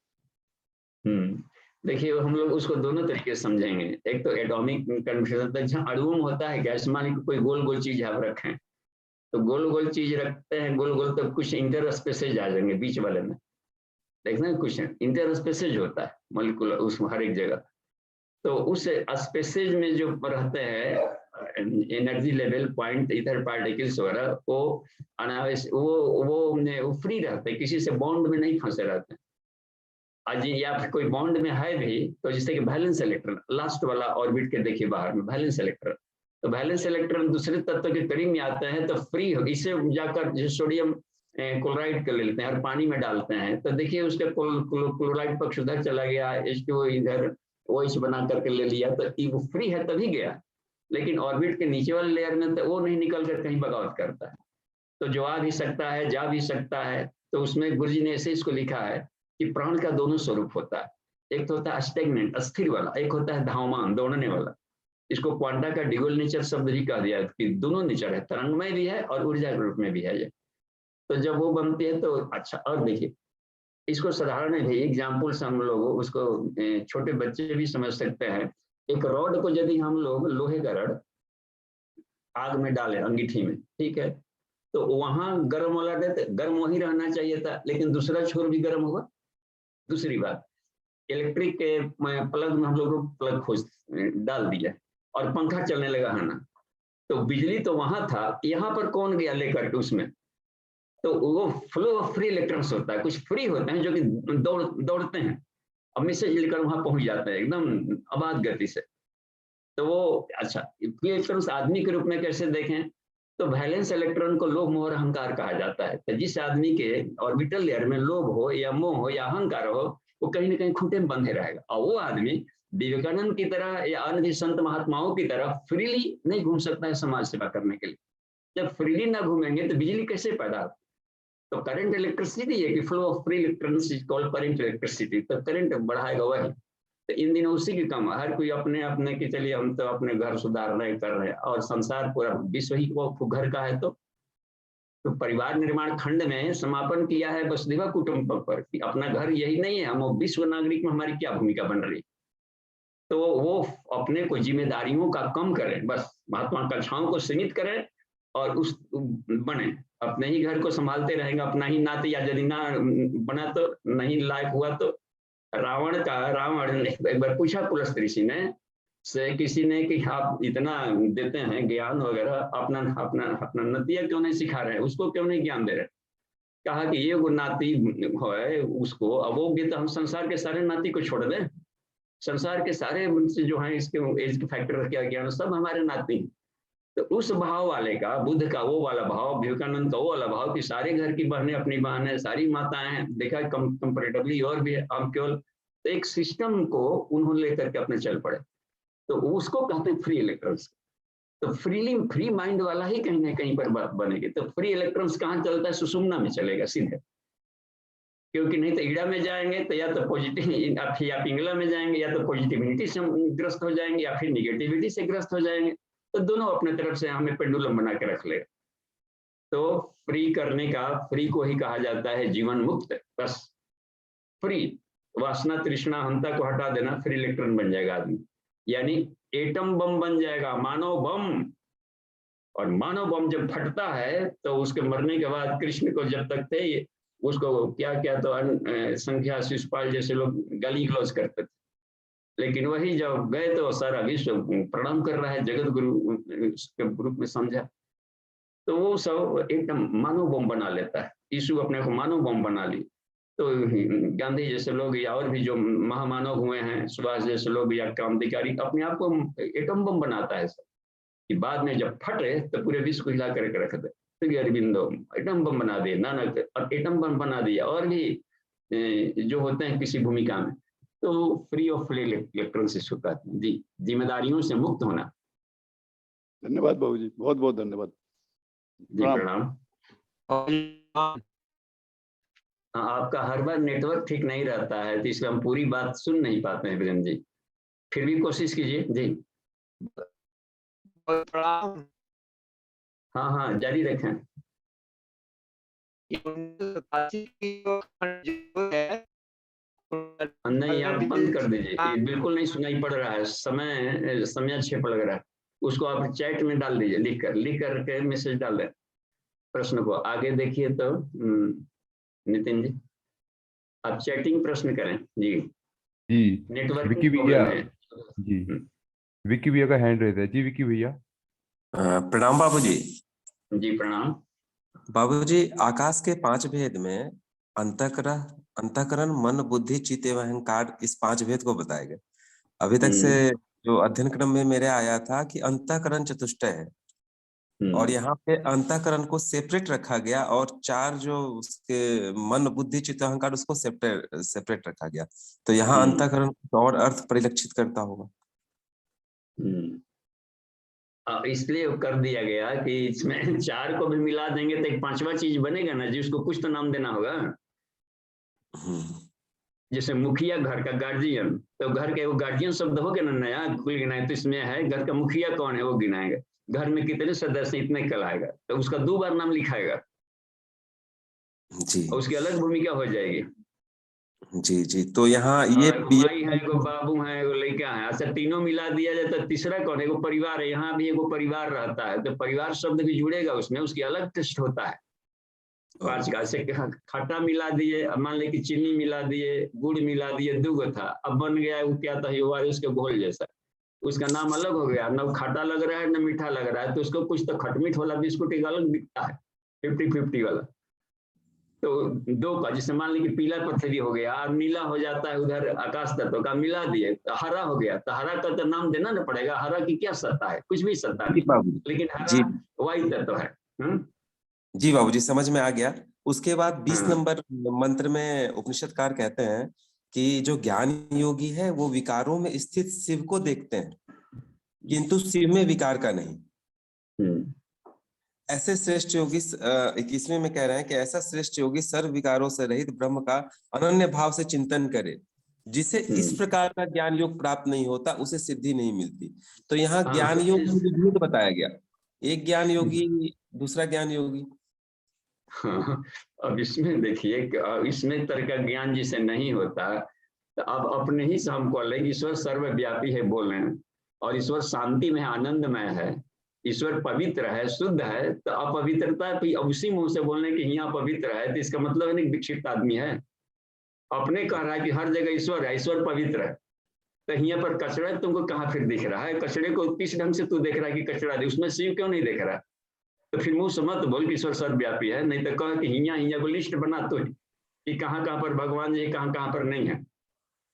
देखिए हम लोग उसको दोनों तरीके से समझेंगे। एक तो एटॉमिक कन्फिगरेशन, जहाँ अणुओं में होता है क्या, मान लीजिए कोई गोल गोल चीज आप रखें, तो गोल गोल चीज रखते हैं, गोल गोल, तो कुछ इंटर स्पेसेज आ जाएंगे बीच वाले में, देखते हैं कुछ इंटर स्पेसेज होता है मॉलिक्यूल उस हर एक जगह। तो उस स्पेसेज में जो रहते हैं एनर्जी लेवल पॉइंट, इधर पार्टिकल्स वगैरह, वो अनावश्यक वो फ्री रहते हैं, किसी से बॉन्ड में नहीं फंसे रहते हैं। आज या फिर कोई बॉन्ड में है भी, तो जैसे कि वैलेंस इलेक्ट्रॉन लास्ट वाला ऑर्बिट के देखिए बाहर में वैलेंस इलेक्ट्रॉन, तो वैलेंस इलेक्ट्रॉन दूसरे तत्व के करीब में आते हैं तो फ्री हो, इसे जाकर सोडियम क्लोराइड कर लेते हैं और पानी में डालते हैं, तो देखिए उसका क्लोराइड पक्ष उधर चला गया, H2O इधर OH बना करके ले लिया, तो वो फ्री है तभी गया। लेकिन ऑर्बिट के नीचे वाले लेयर में तो वो नहीं निकल कर कहीं बगावत करता है, तो जो आ भी सकता है जा भी सकता है। तो उसमें गुरुजी ने ऐसे इसको लिखा है कि प्राण का दोनों स्वरूप होता है, एक तो होता है स्टेगनेंट अस्थिर वाला, एक होता है धावमान दौड़ने वाला। इसको क्वांटा का ड्यूअल नेचर शब्द भी कहा गया है कि दोनों नेचर है, तरंगमय भी है और ऊर्जा के रूप में भी है ये। तो जब वो बनती है तो अच्छा, और देखिए इसको साधारण है एग्जाम्पल से हम लोग उसको छोटे बच्चे भी समझ सकते हैं। एक रॉड को यदि हम लोग लोहे का रॉड आग में डाले अंगीठी में, ठीक है, तो वहां गर्म वाला देते, गर्म वही रहना चाहिए था, लेकिन दूसरा छोर भी गर्म होगा। दूसरी बात, इलेक्ट्रिक के प्लग में हम लोग प्लग खोज डाल दिया और पंखा चलने लगा है ना, तो बिजली तो वहां था, यहाँ पर कौन गया लेकर के उसमें, तो वो फ्लो ऑफ फ्री इलेक्ट्रॉन्स होता है, कुछ फ्री होते हैं जो कि दौड़ते हैं और मैसेज लेकर वहां पहुंच जाते हैं एकदम अबाध गति से। तो वो अच्छा फ्री इलेक्ट्रॉन्स आदमी के रूप में कैसे देखें, तो वैलेंस इलेक्ट्रॉन को लोभ मोह और अहंकार कहा जाता है। तो जिस आदमी के ऑर्बिटल लेयर में लोभ हो या मोह हो या अहंकार हो, वो कहीं ना कहीं खूंटे में बंधे रहेगा। और वो आदमी विवेकानंद की तरह या अन्य संत महात्माओं की तरह फ्रीली नहीं घूम सकता है समाज सेवा करने के लिए। जब फ्रीली ना घूमेंगे तो बिजली कैसे पैदा होगी? तो करंट इलेक्ट्रिसिटी है कि flow of free electrons is called current electricity. तो करंट बढ़ाएगा वही। तो इन दिनों उसी की कम, हर कोई अपने अपने कि चलिए हम तो अपने घर सुधार रहे कर रहे हैं, और संसार पूरा विश्व ही वो घर का है। तो परिवार निर्माण खंड में समापन किया है वसुधैव कुटुंबकम पर कि अपना घर यही नहीं है, हम विश्व नागरिक में हमारी क्या भूमिका बन रही है। तो वो अपने को जिम्मेदारियों का कम करें, बस महत्वाकांक्षाओं को सीमित करें और उस बने, अपने ही घर को संभालते रहेंगे, अपना ही नाते, या यदि ना बना तो नहीं लायक हुआ तो रावण ने एक बार पूछा पुलस्त ऋषि ने से किसी ने कि आप इतना देते हैं ज्ञान वगैरह, अपना अपना अपना नतिया क्यों नहीं सिखा रहे हैं, उसको क्यों नहीं ज्ञान दे रहे? कहा कि ये वो नाती है उसको अवोग्य, तो हम संसार के सारे नाती को छोड़ दें, संसार के सारे जो हैं इसके एज के फैक्टर क्या ज्ञान सब हमारे नाती। तो उस भाव वाले का, बुद्ध का वो वाला भाव, विवेकानंद का वो वाला भाव कि सारे घर की बहनें अपनी बहन है, सारी माताएं हैं, देखा कंपेरेटिवली और भी है, हम केवल तो एक सिस्टम को उन्होंने लेकर के अपने चल पड़े। तो उसको कहते हैं फ्री इलेक्ट्रॉन्स। तो फ्री माइंड वाला ही कहीं ना कहीं पर बात बनेगी। तो फ्री इलेक्ट्रॉन्स कहाँ चलता है? सुषुम्ना में चलेगा सीधे, क्योंकि नहीं तो ईड़ा में जाएंगे तो या तो पॉजिटिव, या पिंगला में जाएंगे या तो पॉजिटिविटी से ग्रस्त हो जाएंगे या फिर निगेटिविटी से ग्रस्त हो जाएंगे। तो दोनों अपने तरफ से हमें पेंडुलम बना के रख ले। तो फ्री करने का, फ्री को ही कहा जाता है जीवन मुक्त। बस फ्री, वासना तृष्णा हंता को हटा देना, फ्री इलेक्ट्रॉन बन जाएगा आदमी, यानी एटम बम बन जाएगा, मानव बम। और मानव बम जब फटता है तो उसके मरने के बाद कृष्ण को जब तक थे उसको क्या क्या तो संख्या शिशुपाल जैसे लोग गाली गलौज करते थे, लेकिन वही जब गए तो सारा विश्व प्रणाम कर रहा है, जगत गुरु के रूप में समझा। तो वो सब एकदम मानव बम बना लेता है। यीशु अपने को मानव बम बना ली। तो गांधी जैसे लोग या और भी जो महामानव हुए हैं, सुभाष जैसे लोग या क्रांतिकारी, अपने आप को एटम बम बनाता है सब, कि बाद में जब फटे तो पूरे विश्व को हिला करके रख दे। तो अरविंदो एटम बम बना दिए, नानक एटम बम बना दिया, और भी जो होते हैं किसी भूमिका में। तो फ्री ऑफ इलेक्ट्रॉन से होता है जी, जिम्मेदारियों से मुक्त होना। धन्यवाद बाबू जी, बहुत बहुत धन्यवाद जी। प्रणाम। आपका हर बार नेटवर्क ठीक नहीं रहता है, तो इसलिए हम पूरी बात सुन नहीं पाते हैं वीरेंद्र जी, फिर भी कोशिश कीजिए जी। हाँ हाँ, जारी रखें। नहीं, आप बंद कर दीजिए, ये बिल्कुल नहीं सुनाई पड़ रहा है, समय अच्छे लग रहा है। उसको आप चैट में डाल दीजिए, लिख कर के मैसेज डाल दें प्रश्न को। आगे देखिए तो नितिन जी, आप चैटिंग प्रश्न करें जी। जी, नेटवर्क विक्की भैया है जी, विक्की भैया का हैंड रेज है जी। विक्की भैया प्रणाम बाबूजी। जी प्रणाम। बाबूजी, आकाश के 5 भेद में अंतःकरण, मन, बुद्धि, चित्त एवं अहंकार, इस 5 भेद को बताया गया। अभी तक से जो अध्ययन क्रम में मेरे आया था कि अंतःकरण चतुष्टय है, और यहाँ पे अंतःकरण को सेपरेट रखा गया, और 4 जो उसके मन, बुद्धि, चित्त, अहंकार, उसको सेपरेट रखा गया। तो यहाँ अंतःकरण और अर्थ परिलक्षित करता होगा। इसलिए कर दिया गया कि इसमें 4 को भी मिला देंगे तो एक 5वां चीज बनेगा ना जी, उसको कुछ तो नाम देना होगा। जैसे मुखिया, घर का गार्जियन, तो घर के वो गार्जियन शब्द हो गया ना, नया कुल गिनाए, तो इसमें है घर का मुखिया कौन है वो गिनाएगा, घर में कितने सदस्य इतने कहलाएगा, तो उसका 2 बार नाम लिखाएगा जी। और उसकी अलग भूमिका हो जाएगी। जी जी। तो यहाँ ये भाई है, एगो बाबू है, एगो लड़का है, अच्छा तीनों मिला दिया जाए तो तीसरा कौन है? एगो परिवार है, यहाँ भी एगो परिवार रहता है, तो परिवार शब्द भी जुड़ेगा उसमें, उसकी अलग टेस्ट होता है। 5 का से खट्टा मिला दिए, मान ले कि चीनी मिला दिए, गुड़ मिला दिए, 2 था, अब बन गया वो क्या था, उसके घोल जैसा, उसका नाम अलग हो गया, न खट्टा लग रहा है न मीठा लग रहा है, तो उसको कुछ तो खटमीठ वाला बिस्कुट एक अलग दिखता है, 50-50 वाला। तो 2 का, जिससे मान लीजिए पीला पथरी हो गया और नीला हो जाता है, उधर आकाश तत्व का मिला दिए तो हरा हो गया, तो हरा का तो नाम देना ना पड़ेगा। हरा की क्या सत्ता है? कुछ भी सत्ता नहीं, लेकिन हरा वही तत्व है। जी बाबूजी, समझ में आ गया। उसके बाद 20 हाँ। नंबर मंत्र में उपनिषदकार कहते हैं कि जो ज्ञान योगी है वो विकारों में स्थित शिव को देखते हैं, किंतु शिव में विकार का नहीं। ऐसे श्रेष्ठ योगी 21वें में कह रहे हैं कि ऐसा श्रेष्ठ योगी सर्व विकारों से रहित ब्रह्म का अनन्य भाव से चिंतन करे, जिसे इस प्रकार का ज्ञान योग प्राप्त नहीं होता उसे सिद्धि नहीं मिलती। तो यहाँ हाँ, ज्ञान योग में विभेद बताया गया, एक ज्ञान योगी दूसरा ज्ञान योगी। हाँ, अब इसमें देखिए, इसमें तरह का ज्ञान जिसे नहीं होता, तो अब अपने ही से हमको अलग, ईश्वर सर्वव्यापी है बोल रहे हैं, और ईश्वर शांति में आनंदमय है, ईश्वर पवित्र है, शुद्ध है, तो अपवित्रता भी उसी मुंह से बोलने की यहाँ पवित्र है, तो इसका मतलब है नहीं विक्षिप्त आदमी है। अपने कह रहा है कि हर जगह ईश्वर है, ईश्वर पवित्र है, तो यहाँ पर कचरा तुमको कहाँ फिर दिख रहा है? कचरे को किस ढंग से तू देख रहा है कि कचरा है, उसमें शिव क्यों नहीं देख रहा है? तो फिर मुंह से मत बोल कि ईश्वर सर्वव्यापी है, नहीं तो कह कि हिया को लिस्ट बना तो कि कहाँ कहाँ पर भगवान जी, कहाँ कहाँ पर नहीं है।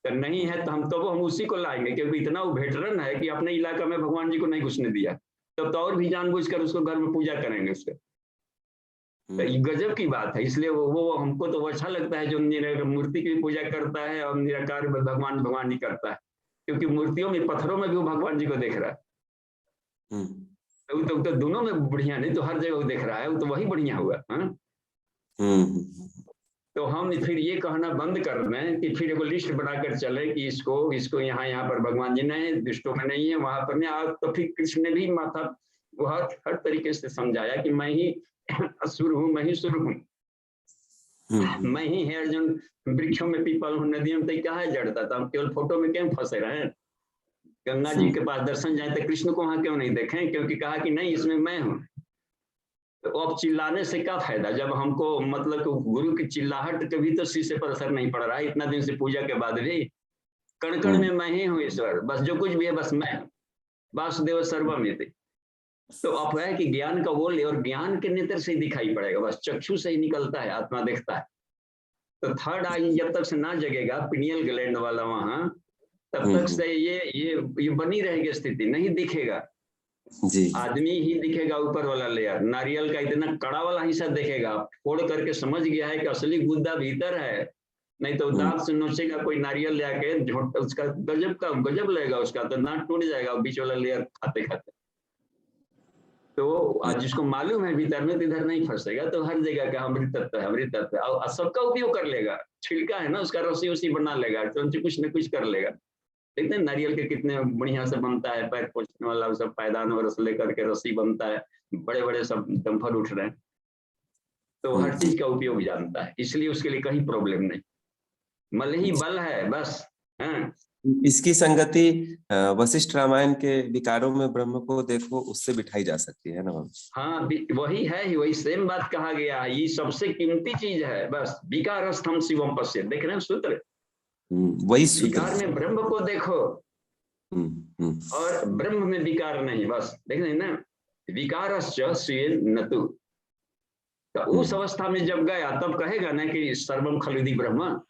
तो नहीं है तो हम उसी को लाएंगे, क्योंकि इतना वो वेटरन है कि अपने इलाका में भगवान जी को नहीं घुसने दिया, तब तो और भी जानबूझकर उसको घर में पूजा करेंगे उसके। तो ये गजब की बात है। इसलिए वो हमको तो वो अच्छा लगता है जो मूर्ति की पूजा करता है और निराकार भगवान जी करता है, क्योंकि मूर्तियों में, पत्थरों में भी वो भगवान जी को देख रहा है। तो दोनों में बढ़िया नहीं तो हर जगह वो देख रहा है, वो तो वही बढ़िया हुआ। तो हम फिर ये कहना बंद कर दें कि फिर एगो लिस्ट बनाकर चले कि इसको यहाँ पर भगवान जी नहीं, दुष्टों में नहीं है, वहां पर नहीं। तो फिर कृष्ण ने भी माथा वो हर तरीके से समझाया कि मैं ही असुर हूँ, मैं ही सुर हूँ, मैं ही है अर्जुन, वृक्षों में पीपल हूँ, नदियों में क्या है जड़ता था। हम केवल फोटो में क्यों फंसे रहे? गंगा जी के पास दर्शन जाए तो कृष्ण को वहां क्यों नहीं देखें? क्योंकि कहा कि नहीं इसमें मैं हूँ। तो अब चिल्लाने से क्या फायदा, जब हमको मतलब गुरु की चिल्लाहट कभी तो शीशे पर असर नहीं पड़ रहा है, इतना दिन से पूजा के बाद भी कण कण में मैं ही हूँ ईश्वर, बस जो कुछ भी है बस मैं, वासुदेव सर्वमिति। तो अब है कि ज्ञान का वो ले, और ज्ञान के नेत्र से ही दिखाई पड़ेगा, बस चक्षु से ही निकलता है, आत्मा देखता है। तो थर्ड आई जब तक से ना जगेगा, पिनियल ग्लैंड वाला वहां, तब तक से ये बनी रहेगी स्थिति, नहीं दिखेगा जी। आदमी ही दिखेगा ऊपर वाला लेयर, नारियल का इतना कड़ा वाला हिस्सा देखेगा, फोड़ करके समझ गया है कि असली गुद्दा भीतर है, नहीं तो दांत से नोचेगा कोई नारियल ले आके, उसका गजब लगेगा उसका, तो दांत टूट जाएगा बीच वाला लेयर खाते खाते। तो आज जिसको मालूम है भीतर में, तो इधर नहीं फंसेगा, तो हर जगह का अमृत तत्व है, अमृत तत्व है, और सबका उपयोग कर लेगा। छिलका है ना उसका, रस्सी उसी बना लेगा, तो कुछ न कुछ कर लेगा। देखते हैं नारियल के कितने बढ़िया से बनता है, पैर पोछने वाला सब पायदान और रस लेकर के रस्सी बनता है, बड़े बड़े सब डंफर उठ रहे हैं। तो हर चीज का उपयोग जानता है, इसलिए उसके लिए कहीं प्रॉब्लम नहीं, मल ही बल है बस। इसकी संगति वशिष्ठ रामायण के विकारों में ब्रह्म को देखो उससे बिठाई जा सकती है ना? हाँ, वही है ही, वही सेम बात कहा गया है, ये सबसे कीमती चीज है, बस विकारस्थम शिवम पश्य, देख रहे हैं सूत्र, वही सूत्र, विकार में ब्रह्म को देखो और ब्रह्म में विकार नहीं, बस देख रहे हैं ना, विकारश्च स्वेन नतु। तो उस अवस्था में जब गया तब कहेगा ना कि सर्वम खलुदि ब्रह्म।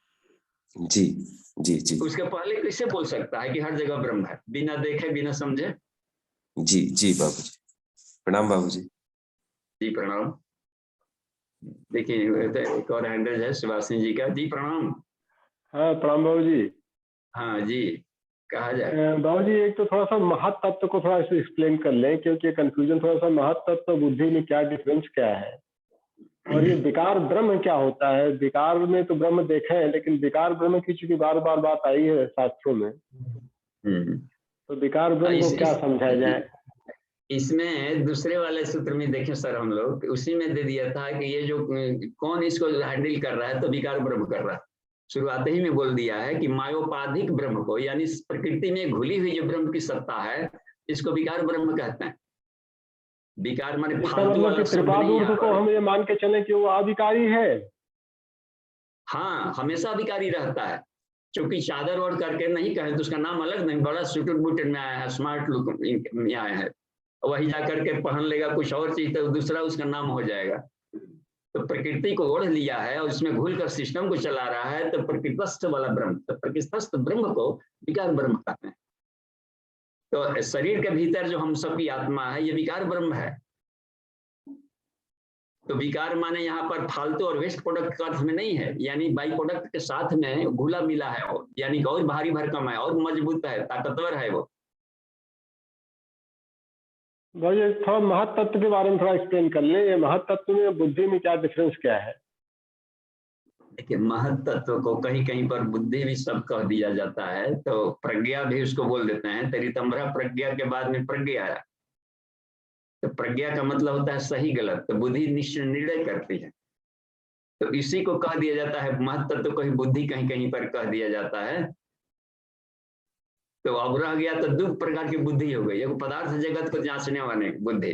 जी जी जी। उसके पहले कैसे बोल सकता है कि हर जगह ब्रह्म है, बिना देखे बिना समझे? जी जी बाबूजी, प्रणाम बाबूजी। जी प्रणाम। देखिए एक और हैंडल है सुभाषिनी जी का। जी प्रणाम। हाँ प्रणाम बाबूजी। हाँ जी, कहा जाए बाबूजी, एक तो थोड़ा सा महत तत्व को थोड़ा इसे एक्सप्लेन कर लें, क्योंकि कंफ्यूजन थोड़ा सा, महत तत्व बुद्धि में क्या डिफरेंस क्या है, और ये विकार ब्रह्म क्या होता है? विकार में तो ब्रह्म देखे हैं, लेकिन विकार ब्रह्म की चूंकि बार बार बात आई है शास्त्रों में, तो विकार ब्रह्म को क्या समझाया जाए? इसमें दूसरे वाले सूत्र में देखें सर, हम लोग उसी में दे दिया था कि ये जो कौन इसको हैंडल कर रहा है, तो विकार ब्रह्म कर रहा है। शुरुआत ही में बोल दिया है कि मायोपाधिक ब्रह्म को, यानी प्रकृति में घुली हुई जो ब्रह्म की सत्ता है, इसको विकार ब्रह्म कहते हैं। विकार माने फालतू वाला शब्द नहीं है, को हम ये मान के चले कि वो अविकारी है। हाँ, हमेशा विकारी रहता है, क्योंकि चादर ओढ़ करके नहीं कहें तो उसका नाम अलग नहीं, बड़ा सूटेड बूटेड में आया है, स्मार्ट लुक में आया है, वही जाकर के पहन लेगा कुछ और चीज तो दूसरा उसका नाम हो जाएगा। तो प्रकृति को ओढ़ लिया है और उसमें घुलकर सिस्टम को चला रहा है, तो प्रकृतिस्थ वाला ब्रह्म, तो प्रकृतिस्थ ब्रह्म को विकार ब्रह्म कहते हैं। तो शरीर के भीतर जो हम सबकी आत्मा है, ये विकार ब्रह्म है, तो विकार माने यहाँ पर फालतू और वेस्ट प्रोडक्ट का अर्थ में नहीं है, यानी बाई प्रोडक्ट के साथ में घुला मिला है, और यानी और भारी भरकम है और मजबूत है, ताकतवर है वो। भाई थोड़ा महातत्व के बारे में थोड़ा एक्सप्लेन कर ले, ये महातत्व में बुद्धि में क्या डिफरेंस क्या है? देखिए, महत्त्व को कहीं कहीं पर बुद्धि भी सब कह दिया जाता है, तो प्रज्ञा भी उसको बोल देते हैं। तरितंभरा प्रज्ञा के बाद में प्रज्ञा आया, तो प्रज्ञा का मतलब होता है सही गलत, तो बुद्धि निर्णय करती है, तो इसी को कह दिया जाता है महत्त्व को ही बुद्धि कहीं कहीं पर कह दिया जाता है। तो अब रह गया तो 2 प्रकार की बुद्धि हो गई, एक पदार्थ जगत को जांचने वाले बुद्धि,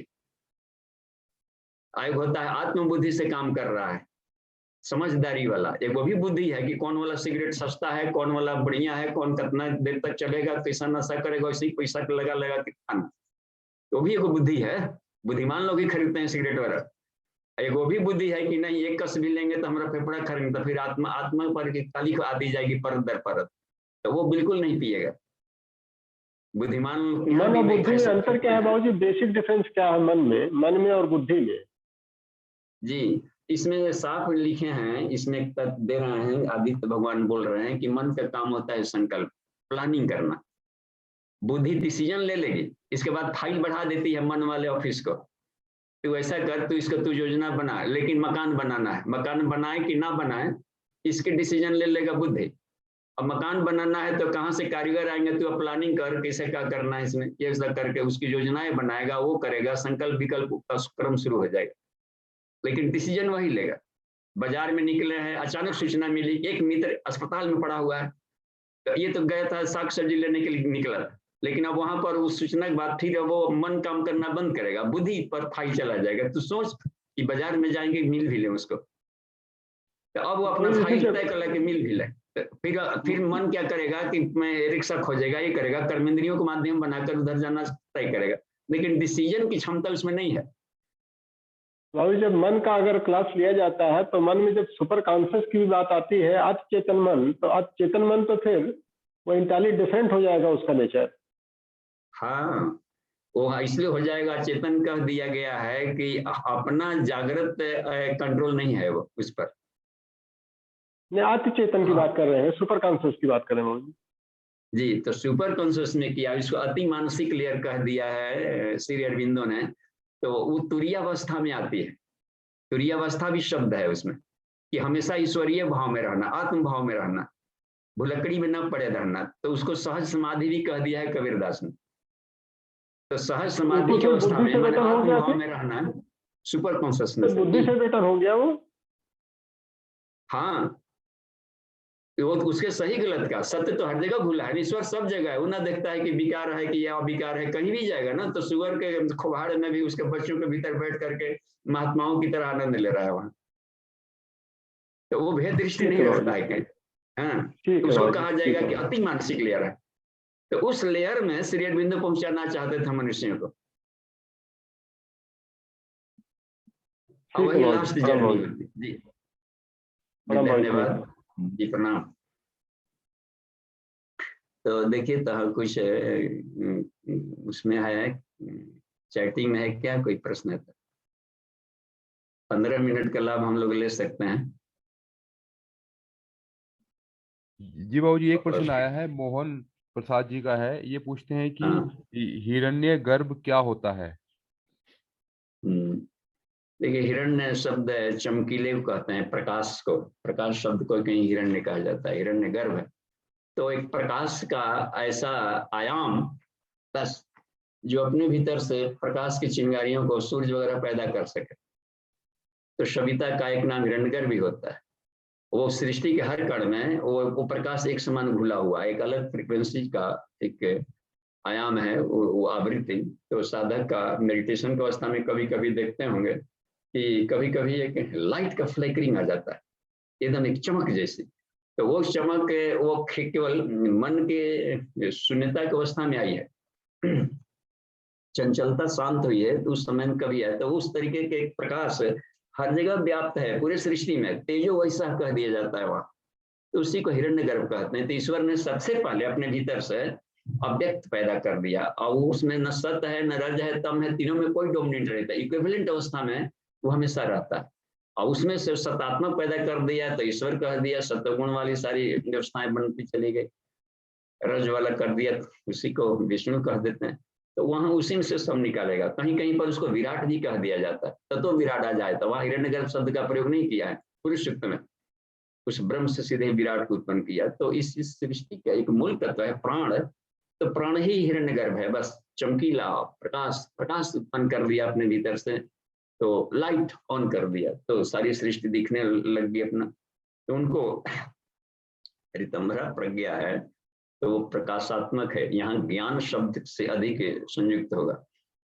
एक होता है आत्मबुद्धि से काम कर रहा है, समझदारी वाला, एक वो भी बुद्धि है कि कौन वाला सिगरेट सस्ता है, कौन वाला बढ़िया है, कौन कितना देर तक चलेगा, कैसा नशा करेगा, उसी पैसा लगा लगा के खाना, तो भी एक बुद्धि है। बुद्धिमान लोग ही खरीदते हैं सिगरेट वाला। एक वो भी बुद्धि है कि नहीं, एक कस भी लेंगे तो हमारा फेफड़ा खरीद, तो फिर आत्मा पर की काली आती जाएगी परत दर परत, तो वो बिल्कुल नहीं पिएगा। बुद्धिमान मन और बुद्धि में अंतर क्या है बाबूजी? बेसिक डिफरेंस क्या है मन में और बुद्धि में? जी, इसमें साफ लिखे हैं, इसमें एक तत्व दे रहे हैं, आदित्य भगवान बोल रहे हैं कि मन का काम होता है संकल्प, प्लानिंग करना। बुद्धि डिसीजन ले लेगी, इसके बाद फाइल बढ़ा देती है मन वाले ऑफिस को, तू ऐसा कर, तू इसका तू योजना बना, लेकिन मकान बनाना है, मकान बनाए कि ना बनाए इसके डिसीजन ले लेगा बुद्धि। अब मकान बनाना है तो कहाँ से कारीगर आएंगे, तू प्लानिंग कर कैसे क्या करना है इसमें, ये सब करके उसकी योजनाएं बनाएगा, वो करेगा, संकल्प विकल्प का क्रम शुरू हो जाएगा, लेकिन डिसीजन वही लेगा। बाजार में निकले हैं, अचानक सूचना मिली एक मित्र अस्पताल में पड़ा हुआ है, तो ये तो गया था साग सब्जी लेने के लिए निकला था, लेकिन अब वहां पर उस सूचना के बाद फिर वो मन काम करना बंद करेगा, बुद्धि पर फाइल चला जाएगा। तो सोच कि बाजार में जाएंगे मिल भी ले उसको, तो अब वो अपना फाइल तय कर के मिल भी ले, फिर मन क्या करेगा कि मैं रिक्शा खोजेगा, ये करेगा, कर्मेंद्रियों को माध्यम बनाकर उधर जाना तय करेगा, लेकिन डिसीजन की क्षमता उसमें नहीं है। बाबू जब मन का अगर क्लास लिया जाता है तो मन में जब सुपर कॉन्शियस की भी बात आती है, अचेतन मन, तो अचेतन मन तो फिर वो इंटायरली डिफरेंट हो जाएगा उसका नेचर। हाँ, वो इसलिए हो जाएगा, चेतन कह दिया गया है कि अपना जागृत कंट्रोल नहीं है वो उस पर। आत्म चेतन की बात कर रहे हैं, सुपर कॉन्शियस की बात कर रहे हैं जी। तो सुपर कॉन्शियस में किया, इसको अति मानसिक लेयर कह दिया है श्री अरविंदो ने, तो वो तुरीयावस्था में आती है। तुरीयावस्था भी शब्द है उसमें कि हमेशा ईश्वरीय भाव में रहना, आत्म भाव में रहना, भुलक्कड़ी में न पड़े रहना, तो उसको सहज समाधि भी कह दिया है कबीरदास ने। तो सहज समाधि की अवस्था में आत्म भाव में रहना सुपर कॉन्शियसनेस, बुद्धि से बेटर हो गया वो। हाँ, वो उसके सही गलत का, सत्य तो हर जगह भूला है, ईश्वर सब जगह है, वो ना देखता है कि विकार है कि या अविकार है, कहीं भी जाएगा ना, तो सुअर के खुबाड़ में भी उसके बच्चों के भीतर बैठ करके महात्माओं की तरह आनंद ले रहा है वहां, तो वो भेद दृष्टि नहीं रखता है कि हाँ, उसको कहा जाएगा कि अति मानसिक लेयर है। तो उस लेयर में श्री अरविंदो पहुंचाना चाहते थे मनुष्यों को, और वही लास्ट जर्नी होती। जी धन्यवाद जी, प्रणाम। तो देखिए, तो कुछ उसमें है, चैटिंग में है क्या, कोई प्रश्न है तो 15 मिनट का लाभ हम लोग ले सकते हैं। जी बाबूजी, एक प्रश्न आया है, मोहन प्रसाद जी का है, ये पूछते हैं कि हिरण्य गर्भ क्या होता है? देखिए, हिरण्य शब्द चमकीले को कहते हैं, प्रकाश को, प्रकाश शब्द को कहीं हिरण्य कहा जाता है, हिरण्य गर्भ है। तो एक प्रकाश का ऐसा आयाम बस जो अपने भीतर से प्रकाश की चिंगारियों को, सूर्य वगैरह पैदा कर सके, तो सविता का एक नाम हिरण्यगर्भ भी होता है। वो सृष्टि के हर कण में वो प्रकाश एक समान घुला हुआ, एक अलग फ्रीक्वेंसी का एक आयाम है वो आवृत्ति। तो साधक का मेडिटेशन की अवस्था में कभी कभी देखते होंगे कि कभी कभी एक लाइट का फ्लेकरिंग आ जाता है, एकदम एक चमक जैसी, तो वो चमक वो केवल मन के शून्यता की अवस्था में आई है, चंचलता शांत हुई है, तो उस समय में कभी है, तो उस तरीके के एक प्रकाश हर जगह व्याप्त है पूरे सृष्टि में, तेजो वैसा कह दिया जाता है वहां, तो उसी को हिरण्यगर्भ कहते हैं। तो ईश्वर ने सबसे पहले अपने भीतर से अव्यक्त पैदा कर दिया, और उसमें न सत है, न रज है, तम है, तीनों में कोई डोमिनेट रहता है, इक्विवेलेंट अवस्था में वो हमेशा रहता है। और उसमें से सतात्मक पैदा कर दिया तो ईश्वर कह दिया, सत्वगुण वाली सारी व्यवस्थाएं बनती चली गई, रज वाला कर दिया तो उसी को विष्णु कह देते हैं। तो वहां उसी में से सब निकालेगा। कहीं कहीं पर उसको विराट जी कह दिया जाता है, तत्व विराट आ जाए तो वहां हिरण्यगर्भ शब्द का प्रयोग नहीं किया है पुरुष सूक्त में, उस ब्रह्म से सीधे विराट को उत्पन्न किया। तो इस सृष्टि का एक मूल तत्व है प्राण, तो प्राण ही हिरण्यगर्भ है। बस चमकीला प्रकाश उत्पन्न कर दिया अपने भीतर से, तो लाइट ऑन कर दिया तो सारी सृष्टि दिखने लग गई अपना। तो उनको ऋतंभरा प्रज्ञा है तो वो प्रकाशात्मक है। यहाँ ज्ञान शब्द से अधिक संयुक्त होगा,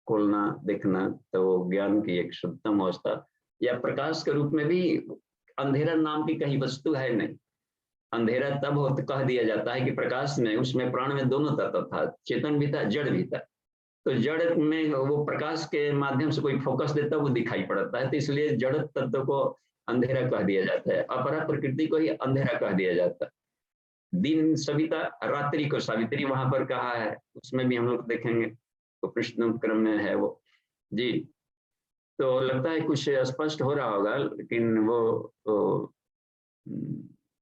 खोलना देखना, तो वो ज्ञान की एक शुद्धतम अवस्था। या प्रकाश के रूप में भी अंधेरा नाम की कहीं वस्तु है नहीं। अंधेरा तब हो तो कह दिया जाता है कि प्रकाश में, उसमें प्राण में दोनों तत्व था, चेतन भी था, जड़ भी था। तो जड़ में वो प्रकाश के माध्यम से कोई फोकस देता है वो दिखाई पड़ता है, तो इसलिए जड़ तत्व को अंधेरा कह दिया जाता है। अपरा प्रकृति को ही अंधेरा कह दिया जाता है। दिन सविता, रात्रि को सावित्री वहां पर कहा है, उसमें भी हम लोग देखेंगे तो प्रश्न क्रम में है वो जी। तो लगता है कुछ स्पष्ट हो रहा होगा, लेकिन वो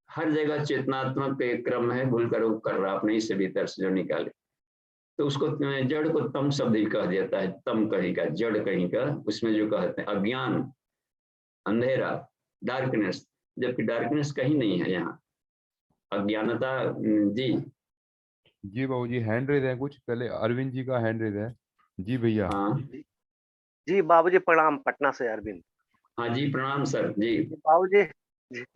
हर जगह चेतनात्मक एक क्रम है, भूल कर वो कर रहा अपने ही से भीतर से जो निकाले, तो उसको जड़ को तम शब्द ही कह देता है। तम कहीं का, जड़ कहीं का, उसमें जो कहते हैं अज्ञान, अंधेरा, डार्कनेस, जबकि डार्कनेस कहीं नहीं है यहाँ, अज्ञानता। जी जी बाबूजी हैंड रेज है कुछ, पहले अरविंद जी का हैंड रेज है। जी भैया। हाँ जी बाबूजी प्रणाम, पटना से अरविंद। हाँ जी प्रणाम सर जी।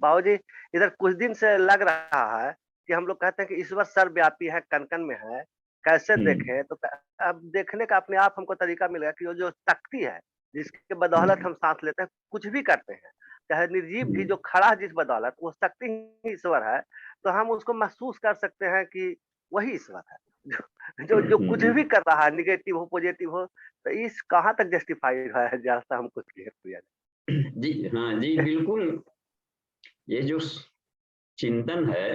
बाबूजी इधर कुछ दिन से लग रहा है कि हम लोग कहते हैं कि ईश्वर सर्वव्यापी है, कण-कण में है, कैसे देखें? तो अब देखने का अपने आप हमको तरीका मिल गया कि वो जो शक्ति है जिसके बदौलत हम सांस लेते हैं, कुछ भी करते हैं, चाहे निर्जीव भी जो खड़ा है जिस बदौलत, वो शक्ति ही ईश्वर है। तो हम उसको महसूस कर सकते हैं कि वही ईश्वर है जो कुछ भी कर रहा है, निगेटिव हो पॉजिटिव हो, तो इस कहाँ तक जस्टिफाइड है, जरा हमको क्लियर किया जाए। जी हाँ जी बिल्कुल। ये जो चिंतन है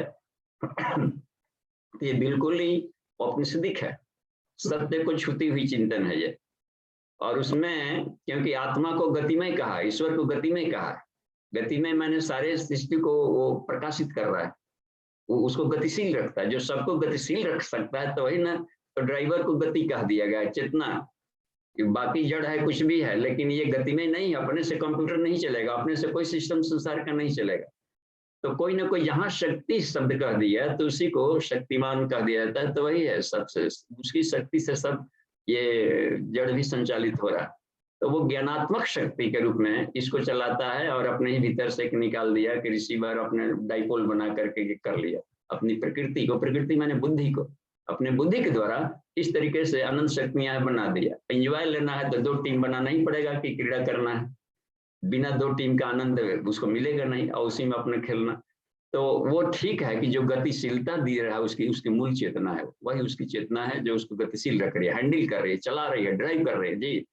ये बिल्कुल ही औपनिषदिक है, सत्य को छूती हुई चिंतन है ये। और उसमें क्योंकि आत्मा को गतिमय कहा, ईश्वर को गतिमय कहा, गतिमय माने सारे सृष्टि को वो प्रकाशित कर रहा है, वो उसको गतिशील रखता है। जो सबको गतिशील रख सकता है तो वही ना, तो ड्राइवर को गति कह दिया गया है, चेतना। बाकी जड़ है कुछ भी है, लेकिन ये गतिमय नहीं है, अपने से कंप्यूटर नहीं चलेगा, अपने से कोई सिस्टम संसार का नहीं चलेगा। तो कोई ना कोई यहाँ शक्ति शब्द कह दिया तो उसी को शक्तिमान कह दिया जाता है, तो वही है सबसे, उसकी शक्ति से सब ये जड़ भी संचालित हो रहा है। तो वो ज्ञानात्मक शक्ति के रूप में इसको चलाता है और अपने ही भीतर से निकाल दिया कि रिसीवर अपने डाइपोल बना करके कर लिया अपनी प्रकृति को, प्रकृति माने बुद्धि को, अपने बुद्धि के द्वारा इस तरीके से अनंत शक्तियां बना दिया। एंजॉय लेना है तो 2 टीम बनाना ही पड़ेगा कि क्रीड़ा करना है, बिना 2 टीम का आनंद उसको मिलेगा नहीं, और उसी में अपने खेलना। तो वो ठीक है कि जो गतिशीलता दे रहा है उसकी मूल चेतना है, वही उसकी चेतना है जो उसको गतिशील रख रही है, हैंडल कर रही है, चला रही है, ड्राइव कर रही है।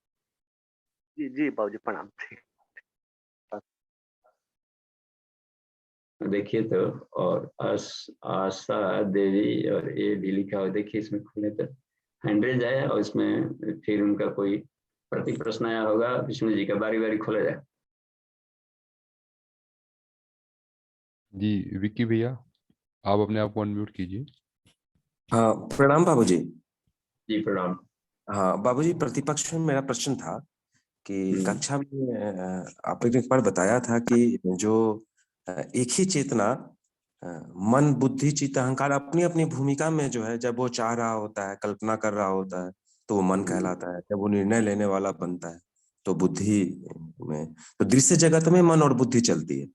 जी जी बाबूजी प्रणाम। देखिए तो, और आशा देवी और ये भी लिखा हुआ, देखिए इसमें खुले तो हैंडरेज है, और इसमें फिर उनका कोई प्रति प्रश्न आया होगा, विष्णु जी का बारी बारी खोला जाए। जी विक्की भैया आप अपने आप को अनम्यूट कीजिए। हाँ प्रणाम बाबूजी। जी प्रणाम। हाँ बाबूजी, प्रतिपक्ष में मेरा प्रश्न था कि कक्षा में आपने एक बार बताया था कि जो एक ही चेतना मन बुद्धि चित्त अहंकार अपनी अपनी भूमिका में जो है, जब वो चाह रहा होता है, कल्पना कर रहा होता है तो वो मन कहलाता है, जब वो निर्णय लेने वाला बनता है तो बुद्धि में, तो दृश्य जगत में मन और बुद्धि चलती है।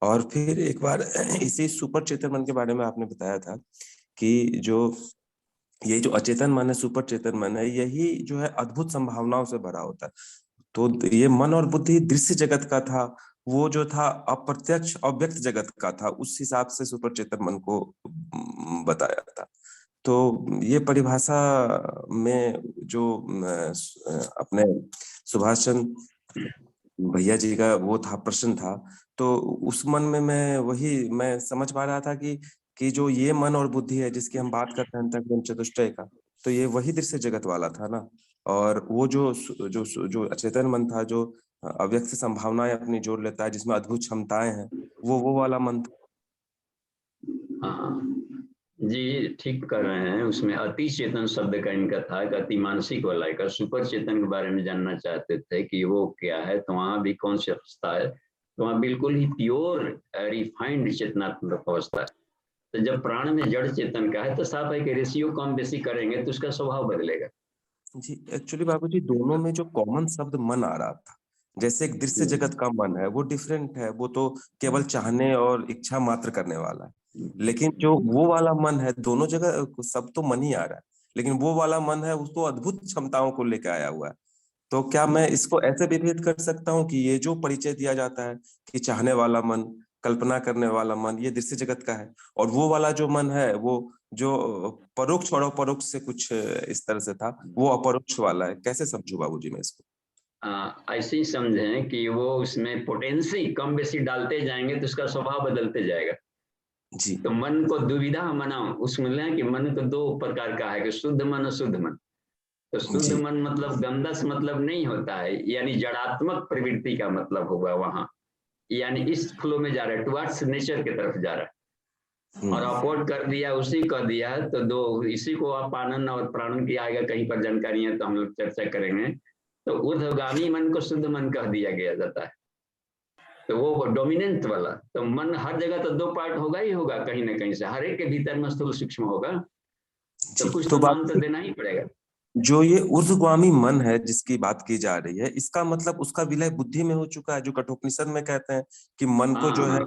और फिर एक बार इसी सुपर चेतन मन के बारे में आपने बताया था कि ये जो अचेतन मन है, सुपर चेतन मन है, यही जो है अद्भुत संभावनाओं से भरा होता है। तो ये मन और बुद्धि दृश्य जगत का था, वो जो था अप्रत्यक्ष अव्यक्त जगत का था, उस हिसाब से सुपर चेतन मन को बताया था। तो ये परिभाषा में जो अपने सुभाष चंद्र भैया जी का वो था, प्रश्न था, तो उस मन में मैं समझ पा रहा था कि जो ये मन और बुद्धि है जिसकी हम बात करते हैं अंतःकरण चतुष्टय का, तो ये वही दृश्य जगत वाला था ना। और वो जो अचेतन मन था, जो अव्यक्त से संभावनाएं अपनी जोड़ लेता है, जिसमें अद्भुत क्षमताएं हैं, वो वाला मंत्र। हाँ जी, ठीक कर रहे हैं। उसमें अति चेतन शब्द का इनका था, एक अति मानसिक वाला का सुपर चेतन के बारे में जानना चाहते थे कि वो क्या है, तो वहाँ भी कौन सी अवस्था है, तो वहाँ बिल्कुल ही प्योर रिफाइंड चेतनात्मक अवस्था है। तो जब प्राण में जड़ चेतन का है तो साफ है कि रेशियो कम बेसी करेंगे तो उसका स्वभाव बदलेगा। जी एक्चुअली बाबूजी दोनों में जो कॉमन शब्द मन आ रहा था, जैसे एक दृश्य जगत का मन है वो डिफरेंट है, वो तो केवल चाहने और इच्छा मात्र करने वाला है, लेकिन जो वो वाला मन है, दोनों जगह सब तो मन ही आ रहा है, लेकिन वो वाला मन है उसको अद्भुत क्षमताओं को लेकर आया हुआ है। तो क्या मैं इसको ऐसे विभेद कर सकता हूँ कि ये जो परिचय दिया जाता है कि चाहने वाला मन, कल्पना करने वाला मन, ये दृश्य जगत का है, और वो वाला जो मन है वो जो परोक्ष और अपरोक्ष से कुछ इस तरह से था, वो अपरोक्ष वाला है। कैसे समझूं बाबूजी मैं इसको? ऐसे ही समझें कि वो उसमें पोटेंसी कम बेसी डालते जाएंगे तो उसका स्वभाव बदलते जाएगा। जी तो मन को दुविधा मनाओ, उसमें लें कि मन को दो प्रकार का है कि शुद्ध मन और शुद्ध मन। तो शुद्ध जी मन मतलब गंदा से मतलब नहीं होता है, यानी जड़ात्मक प्रवृत्ति का मतलब होगा वहां, यानी इस फ्लो में जा रहा है, टुवर्ड्स नेचर की तरफ जा रहा है। और अपवर्ड कर दिया, उसी कर दिया, तो दो इसी को अपानन और प्राणन की आएगा कहीं पर जानकारियां, तो हम लोग चर्चा करेंगे। तो ऊर्ध्वगामी मन को शुद्ध मन कह दिया गया जाता है, तो वो डोमिनेंट वाला। तो मन हर जगह तो दो पार्ट होगा ही होगा, कहीं ना कहीं से हर एक के भीतर में स्थूल सूक्ष्म होगा, तो कुछ तो नाम तो देना ही पड़ेगा। जो ये ऊर्ध्वगामी मन है जिसकी बात की जा रही है, इसका मतलब उसका विलय बुद्धि में हो चुका है, जो कठोपनिषद में कहते हैं कि मन को जो है,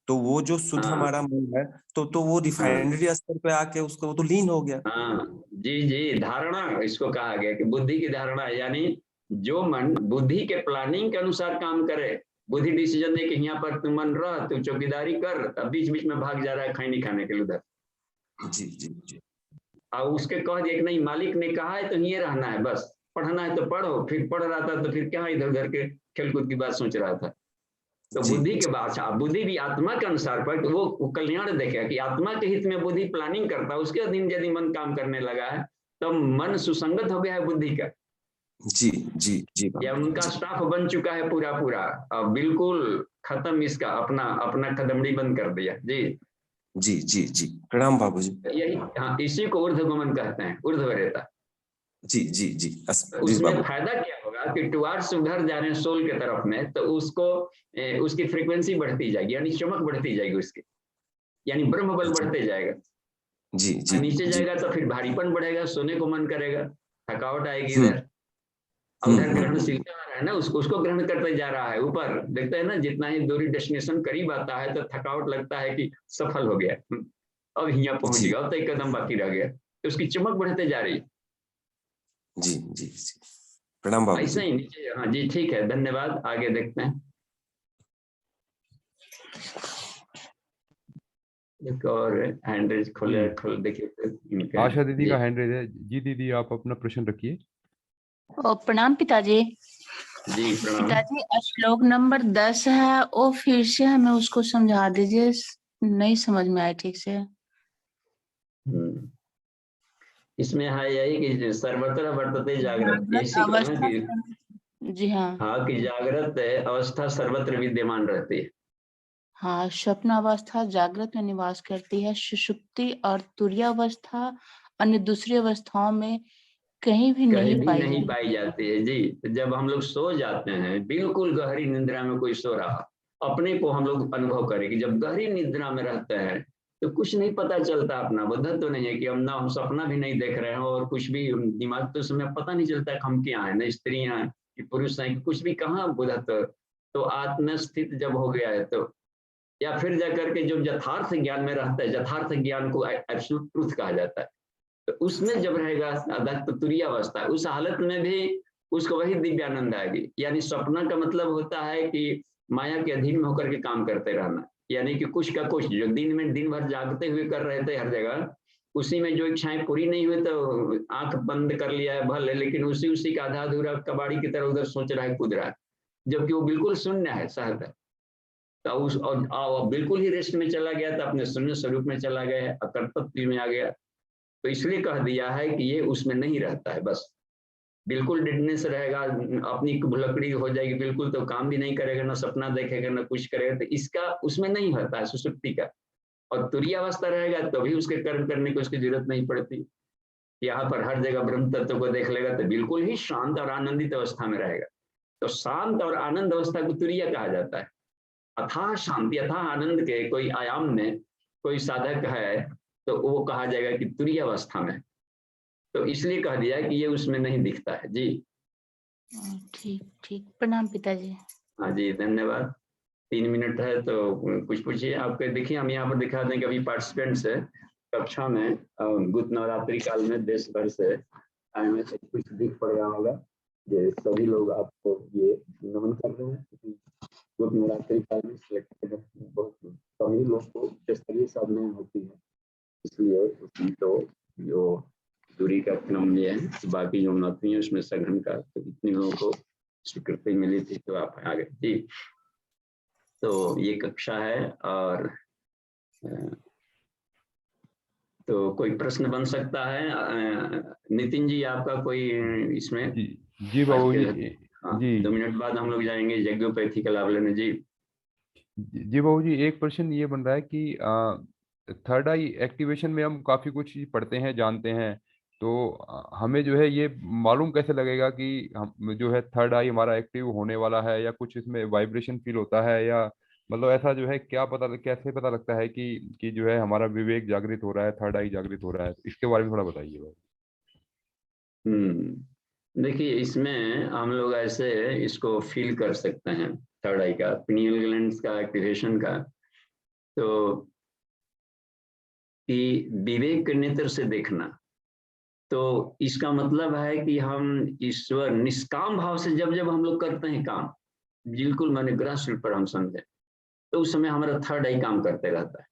तो वो जो शुद्ध हमारा मन है तो वो रिफाइनरी स्तर पे आके उसको वो तो लीन हो गया। जी जी, धारणा इसको कहा गया कि बुद्धि की धारणा, यानी जो मन बुद्धि के प्लानिंग के अनुसार काम करे, बुद्धि डिसीजन दे कि यहाँ पर तू मन रह, तू चौकीदारी कर, अब बीच बीच में भाग जा रहा है खैनी खाने के लिए उधर। जी जी जी। और उसके कह दिया कि नहीं, मालिक ने कहा है तो ये रहना है, बस पढ़ना है तो पढ़ो, फिर पढ़ रहा था तो फिर क्या इधर उधर के खेलकूद की बात सोच रहा था। तो बुद्धि के बाद बुद्धि भी आत्मा के अनुसार पर वो कल्याण देखेगा कि आत्मा के हित में बुद्धि प्लानिंग करता है, उसके अधीन यदि मन काम करने लगा है तो मन सुसंगत हो गया है बुद्धि का। जी जी जी, या उनका स्टाफ बन चुका है पूरा पूरा, अब बिल्कुल खत्म, इसका अपना अपना कदमड़ी बंद कर दिया। जी जी जी जी, प्रणाम बाबूजी। यही, हाँ, इसी को ऊर्ध्वगमन कहते हैं, ऊर्ध्वरेता। जी जी जी उसमें फायदा क्या होगा कि टुवार्ड्स उधर जा रहे हैं सोल के तरफ में, तो उसको उसकी फ्रीक्वेंसी बढ़ती जाएगी, यानी चमक बढ़ती जाएगी उसकी, यानी ब्रह्म बल बढ़ते जाएगा। जी जी, नीचे जाएगा तो फिर भारीपन बढ़ेगा, सोने को मन करेगा, थकावट आएगी इधर। उधर ग्रहणशीलता है ना, उसको ग्रहण करते जा रहा है। ऊपर देखते हैं ना, जितना ही दूरी डेस्टिनेशन करीब आता है तो थकावट लगता है कि सफल हो गया, अब यहाँ पहुंच गया, अब तो एक कदम बाकी रह गया, तो उसकी चमक बढ़ते जा रही। जी जी जी, प्रणाम बाबू। ऐसा ही नीचे, हाँ जी, ठीक है, धन्यवाद। आगे देखते हैं। एक और हैंड रेज खोल देखिए। आशा दीदी का हैंड रेज है। जी दीदी, आप अपना प्रश्न रखिए। प्रणाम पिताजी। जी प्रणाम। पिताजी, श्लोक नंबर 10 है, वो फिर से हमें उसको समझा दीजिए, नहीं समझ में आया ठीक से। इसमें है यही कि सर्वत्र वर्तते जागृत, जी हाँ, कि जागृत अवस्था सर्वत्र विद्यमान रहती है। हाँ, स्वप्न अवस्था जागृत में निवास करती है, सुषुप्ति और तुरीयावस्था अन्य दूसरी अवस्थाओं में कहीं भी नहीं पाई जाती है। जी, जब हम लोग सो जाते हैं, बिल्कुल गहरी निद्रा में कोई सो रहा, अपने को हम लोग अनुभव करें कि जब गहरी निद्रा में रहते हैं तो कुछ नहीं पता चलता, अपना बुद्धत्व तो नहीं है कि हम सपना भी नहीं देख रहे हैं, और कुछ भी दिमाग तो समय पता नहीं चलता कि हम क्या हैं, न स्त्री हैं कि पुरुष हैं, कुछ भी कहाँ बुद्धत्व। तो आत्मस्थित जब हो गया है, तो या फिर जाकर के जो यथार्थ ज्ञान में रहता है, यथार्थ ज्ञान को एब्सोल्यूट ट्रूथ कहा जाता है, तो उसमें जब रहेगा तुरीय अवस्था, उस हालत में भी उसको वही दिव्यानंद आएगी। यानी सपना का मतलब होता है कि माया के अधीन में होकर के काम करते रहना, यानी कि कुछ का कुछ जो दिन भर जागते हुए कर रहे थे हर जगह, उसी में जो इच्छाएं पूरी नहीं हुई तो आंख बंद कर लिया है भले, लेकिन उसी का आधा अधूरा कबाड़ी की तरह उधर सोच रहा है, कूद रहा है, जबकि वो बिल्कुल शून्य है, सहज है। तो उस और बिल्कुल ही रेस्ट में चला गया, तो अपने शून्य स्वरूप में चला गया, अकर्तव्य में आ गया। तो इसलिए कह दिया है कि ये उसमें नहीं रहता है, बस बिल्कुल डेडनेस रहेगा, अपनी भुलकड़ी हो जाएगी बिल्कुल, तो काम भी नहीं करेगा, ना सपना देखेगा, ना कुछ करेगा, तो इसका उसमें नहीं होता है सुषुप्ति का। और तुरीयावस्था रहेगा तो भी उसके कर्म करने की उसकी जरूरत नहीं पड़ती। यहाँ पर हर जगह ब्रह्म तत्व को देख लेगा तो बिल्कुल ही शांत और आनंदित अवस्था में रहेगा। तो शांत और आनंद अवस्था को तुरीय कहा जाता है। अथाह शांति, अथाह आनंद के कोई आयाम में कोई साधक है तो वो कहा जाएगा कि तुरीय अवस्था में। तो इसलिए कह दिया कि ये उसमें नहीं दिखता है। जी ठीक ठीक, प्रणाम पिताजी। हाँ जी, धन्यवाद। 3 मिनट है तो कुछ पूछिए। आपके देखिए हम यहाँ पर दिखा दें कि अभी पार्टिसिपेंट्स है कक्षा में गुप्त नवरात्रि काल में देश भर से आए हुए, कुछ दिख पड़ रहा होगा। ये सभी लोग आपको ये नमन कर रहे हैं। गुप्त नवरात्रि काल में सिलेक्टेड बहुत कम ही लोग को स्तरीय साधना होती है, इसलिए तो जो दूरी का क्रम ये है, बाकी जो नौकरी है उसमें सघन का, तो इतने लोगों को स्वीकृति मिली थी तो आप आ गए। जी, तो ये कक्षा है और तो कोई प्रश्न बन सकता है। नितिन जी आपका कोई इसमें? जी बाबू जी। हाँ, जी 2 मिनट बाद हम लोग जाएंगे यज्ञोपैथी का लाभ लेने। जी जी बाबू जी, एक प्रश्न ये बन रहा है कि थर्ड आई एक्टिवेशन में हम काफी कुछ चीज पढ़ते हैं, जानते हैं, तो हमें जो है ये मालूम कैसे लगेगा कि हम जो है थर्ड आई हमारा एक्टिव होने वाला है, या कुछ इसमें वाइब्रेशन फील होता है, या मतलब ऐसा जो है क्या पता, कैसे पता लगता है कि जो है हमारा विवेक जागृत हो रहा है, थर्ड आई जागृत हो रहा है? इसके बारे में थोड़ा बताइए बाबू। देखिए इसमें हम लोग ऐसे इसको फील कर सकते हैं थर्ड आई का, पिनियल ग्लैंड्स का एक्टिवेशन का। तो कि विवेक के नेत्र से देखना, तो इसका मतलब है कि हम ईश्वर निष्काम भाव से जब जब हम लोग करते हैं काम, बिल्कुल मैंने ग्रास रूट पर हम समझे, तो उस समय हमारा थर्ड आई काम करते रहता है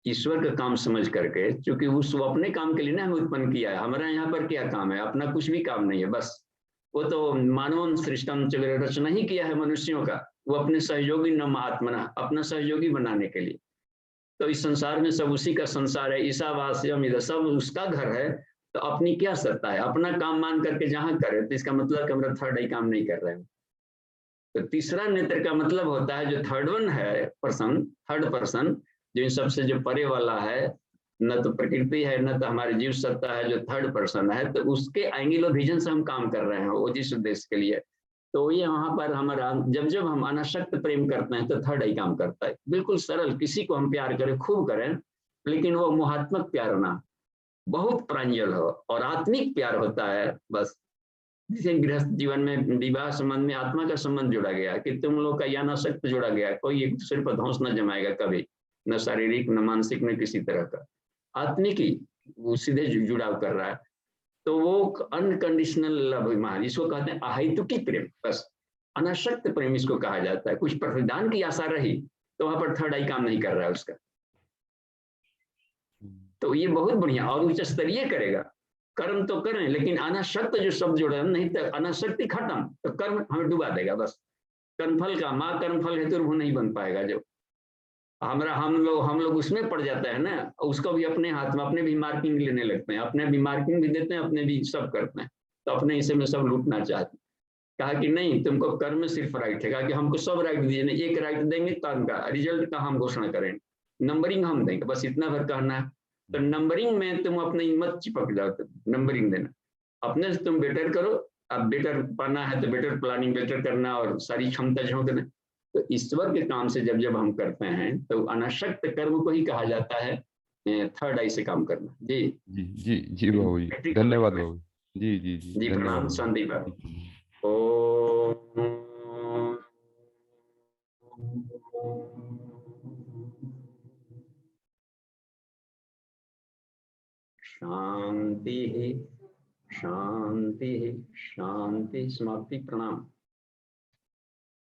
ईश्वर का काम समझ करके, क्योंकि उस वो अपने काम के लिए ना हमें उत्पन्न किया है। हमारा यहाँ पर क्या काम है? अपना कुछ भी काम नहीं है, बस वो तो मानव सृष्टम रचना ही किया है मनुष्यों का, वो अपने सहयोगी न आत्मना, अपना सहयोगी बनाने के लिए। तो इस संसार में सब उसी का संसार है, ईशावास्यम इधर सब उसका घर है। तो अपनी क्या सत्ता है? अपना काम मान करके जहां करे, तो इसका मतलब कि हमारा थर्ड आई काम नहीं कर रहे हैं। तो तीसरा नेत्र का मतलब होता है जो थर्ड वन है पर्सन, थर्ड पर्सन, जो इन सबसे जो परे वाला है, न तो प्रकृति है न तो हमारी जीव सत्ता है, जो थर्ड पर्सन है, तो उसके एंगल ऑफ विजन से हम काम कर रहे हैं वो जिस उद्देश्य के लिए। तो ये वहां पर हमारा जब जब हम अनासक्त प्रेम करते हैं तो थर्ड आई काम करता है। बिल्कुल सरल, किसी को हम प्यार करें, खूब करें, लेकिन वो मोहात्मक प्यार ना, बहुत प्रांजल हो और आत्मिक प्यार होता है। बस जैसे गृहस्थ जीवन में विवाह संबंध में आत्मा का संबंध जोड़ा गया कि तुम लोग का या अनासक्त जोड़ा गया, कोई एक दूसरे पर धौंस न जमाएगा कभी, न शारीरिक न मानसिक न किसी तरह का, आत्मिक ही वो सीधे जुड़ाव कर रहा है। तो वो अनकंडीशनल लव, इसको कहते हैं अहेतुकी प्रेम, बस अनासक्त प्रेम इसको कहा जाता है। कुछ प्रतिदान की आशा रही तो वहां पर थर्ड आई काम नहीं कर रहा है उसका। तो ये बहुत बढ़िया और उच्च स्तरीय करेगा। कर्म तो करें, लेकिन अनासक्त जो शब्द जोड़ा, नहीं तो अनासक्ति खत्म तो कर्म हमें डुबा देगा। बस कर्मफल का माँ कर्मफल हेतु वो नहीं बन पाएगा। जो हम लोग उसमें पड़ जाता है ना, उसको भी अपने हाथ में, अपने भी मार्किंग लेने लगते हैं, अपने भी मार्किंग भी देते हैं, अपने भी सब करते हैं, तो अपने हिस्से में सब लूटना चाहते हैं। कहा कि नहीं, तुमको कर्म में सिर्फ राइट है। कहा कि हमको सब राइट दीजिए, नहीं एक राइट देंगे, कर्म का रिजल्ट का हम घोषणा करेंगे, नंबरिंग हम देंगे, बस इतना भर कहना है। तो नंबरिंग में तुम अपने मत चिपक जाओ, नंबरिंग देना अपने से, तुम बेटर करो। अब बेटर पाना है तो बेटर प्लानिंग, बेटर करना और सारी क्षमता झोंकना। तो ईश्वर के काम से जब जब हम करते हैं तो अनासक्त कर्म को ही कहा जाता है थर्ड आई से काम करना। जी जी जी जी बाबू जी, धन्यवाद बाबू जी। जी जी जी, धन्यवाद प्रणाम, बाबू शांति जी। पाठ। ओम शांति शांति शांति। समाप्ति। प्रणाम।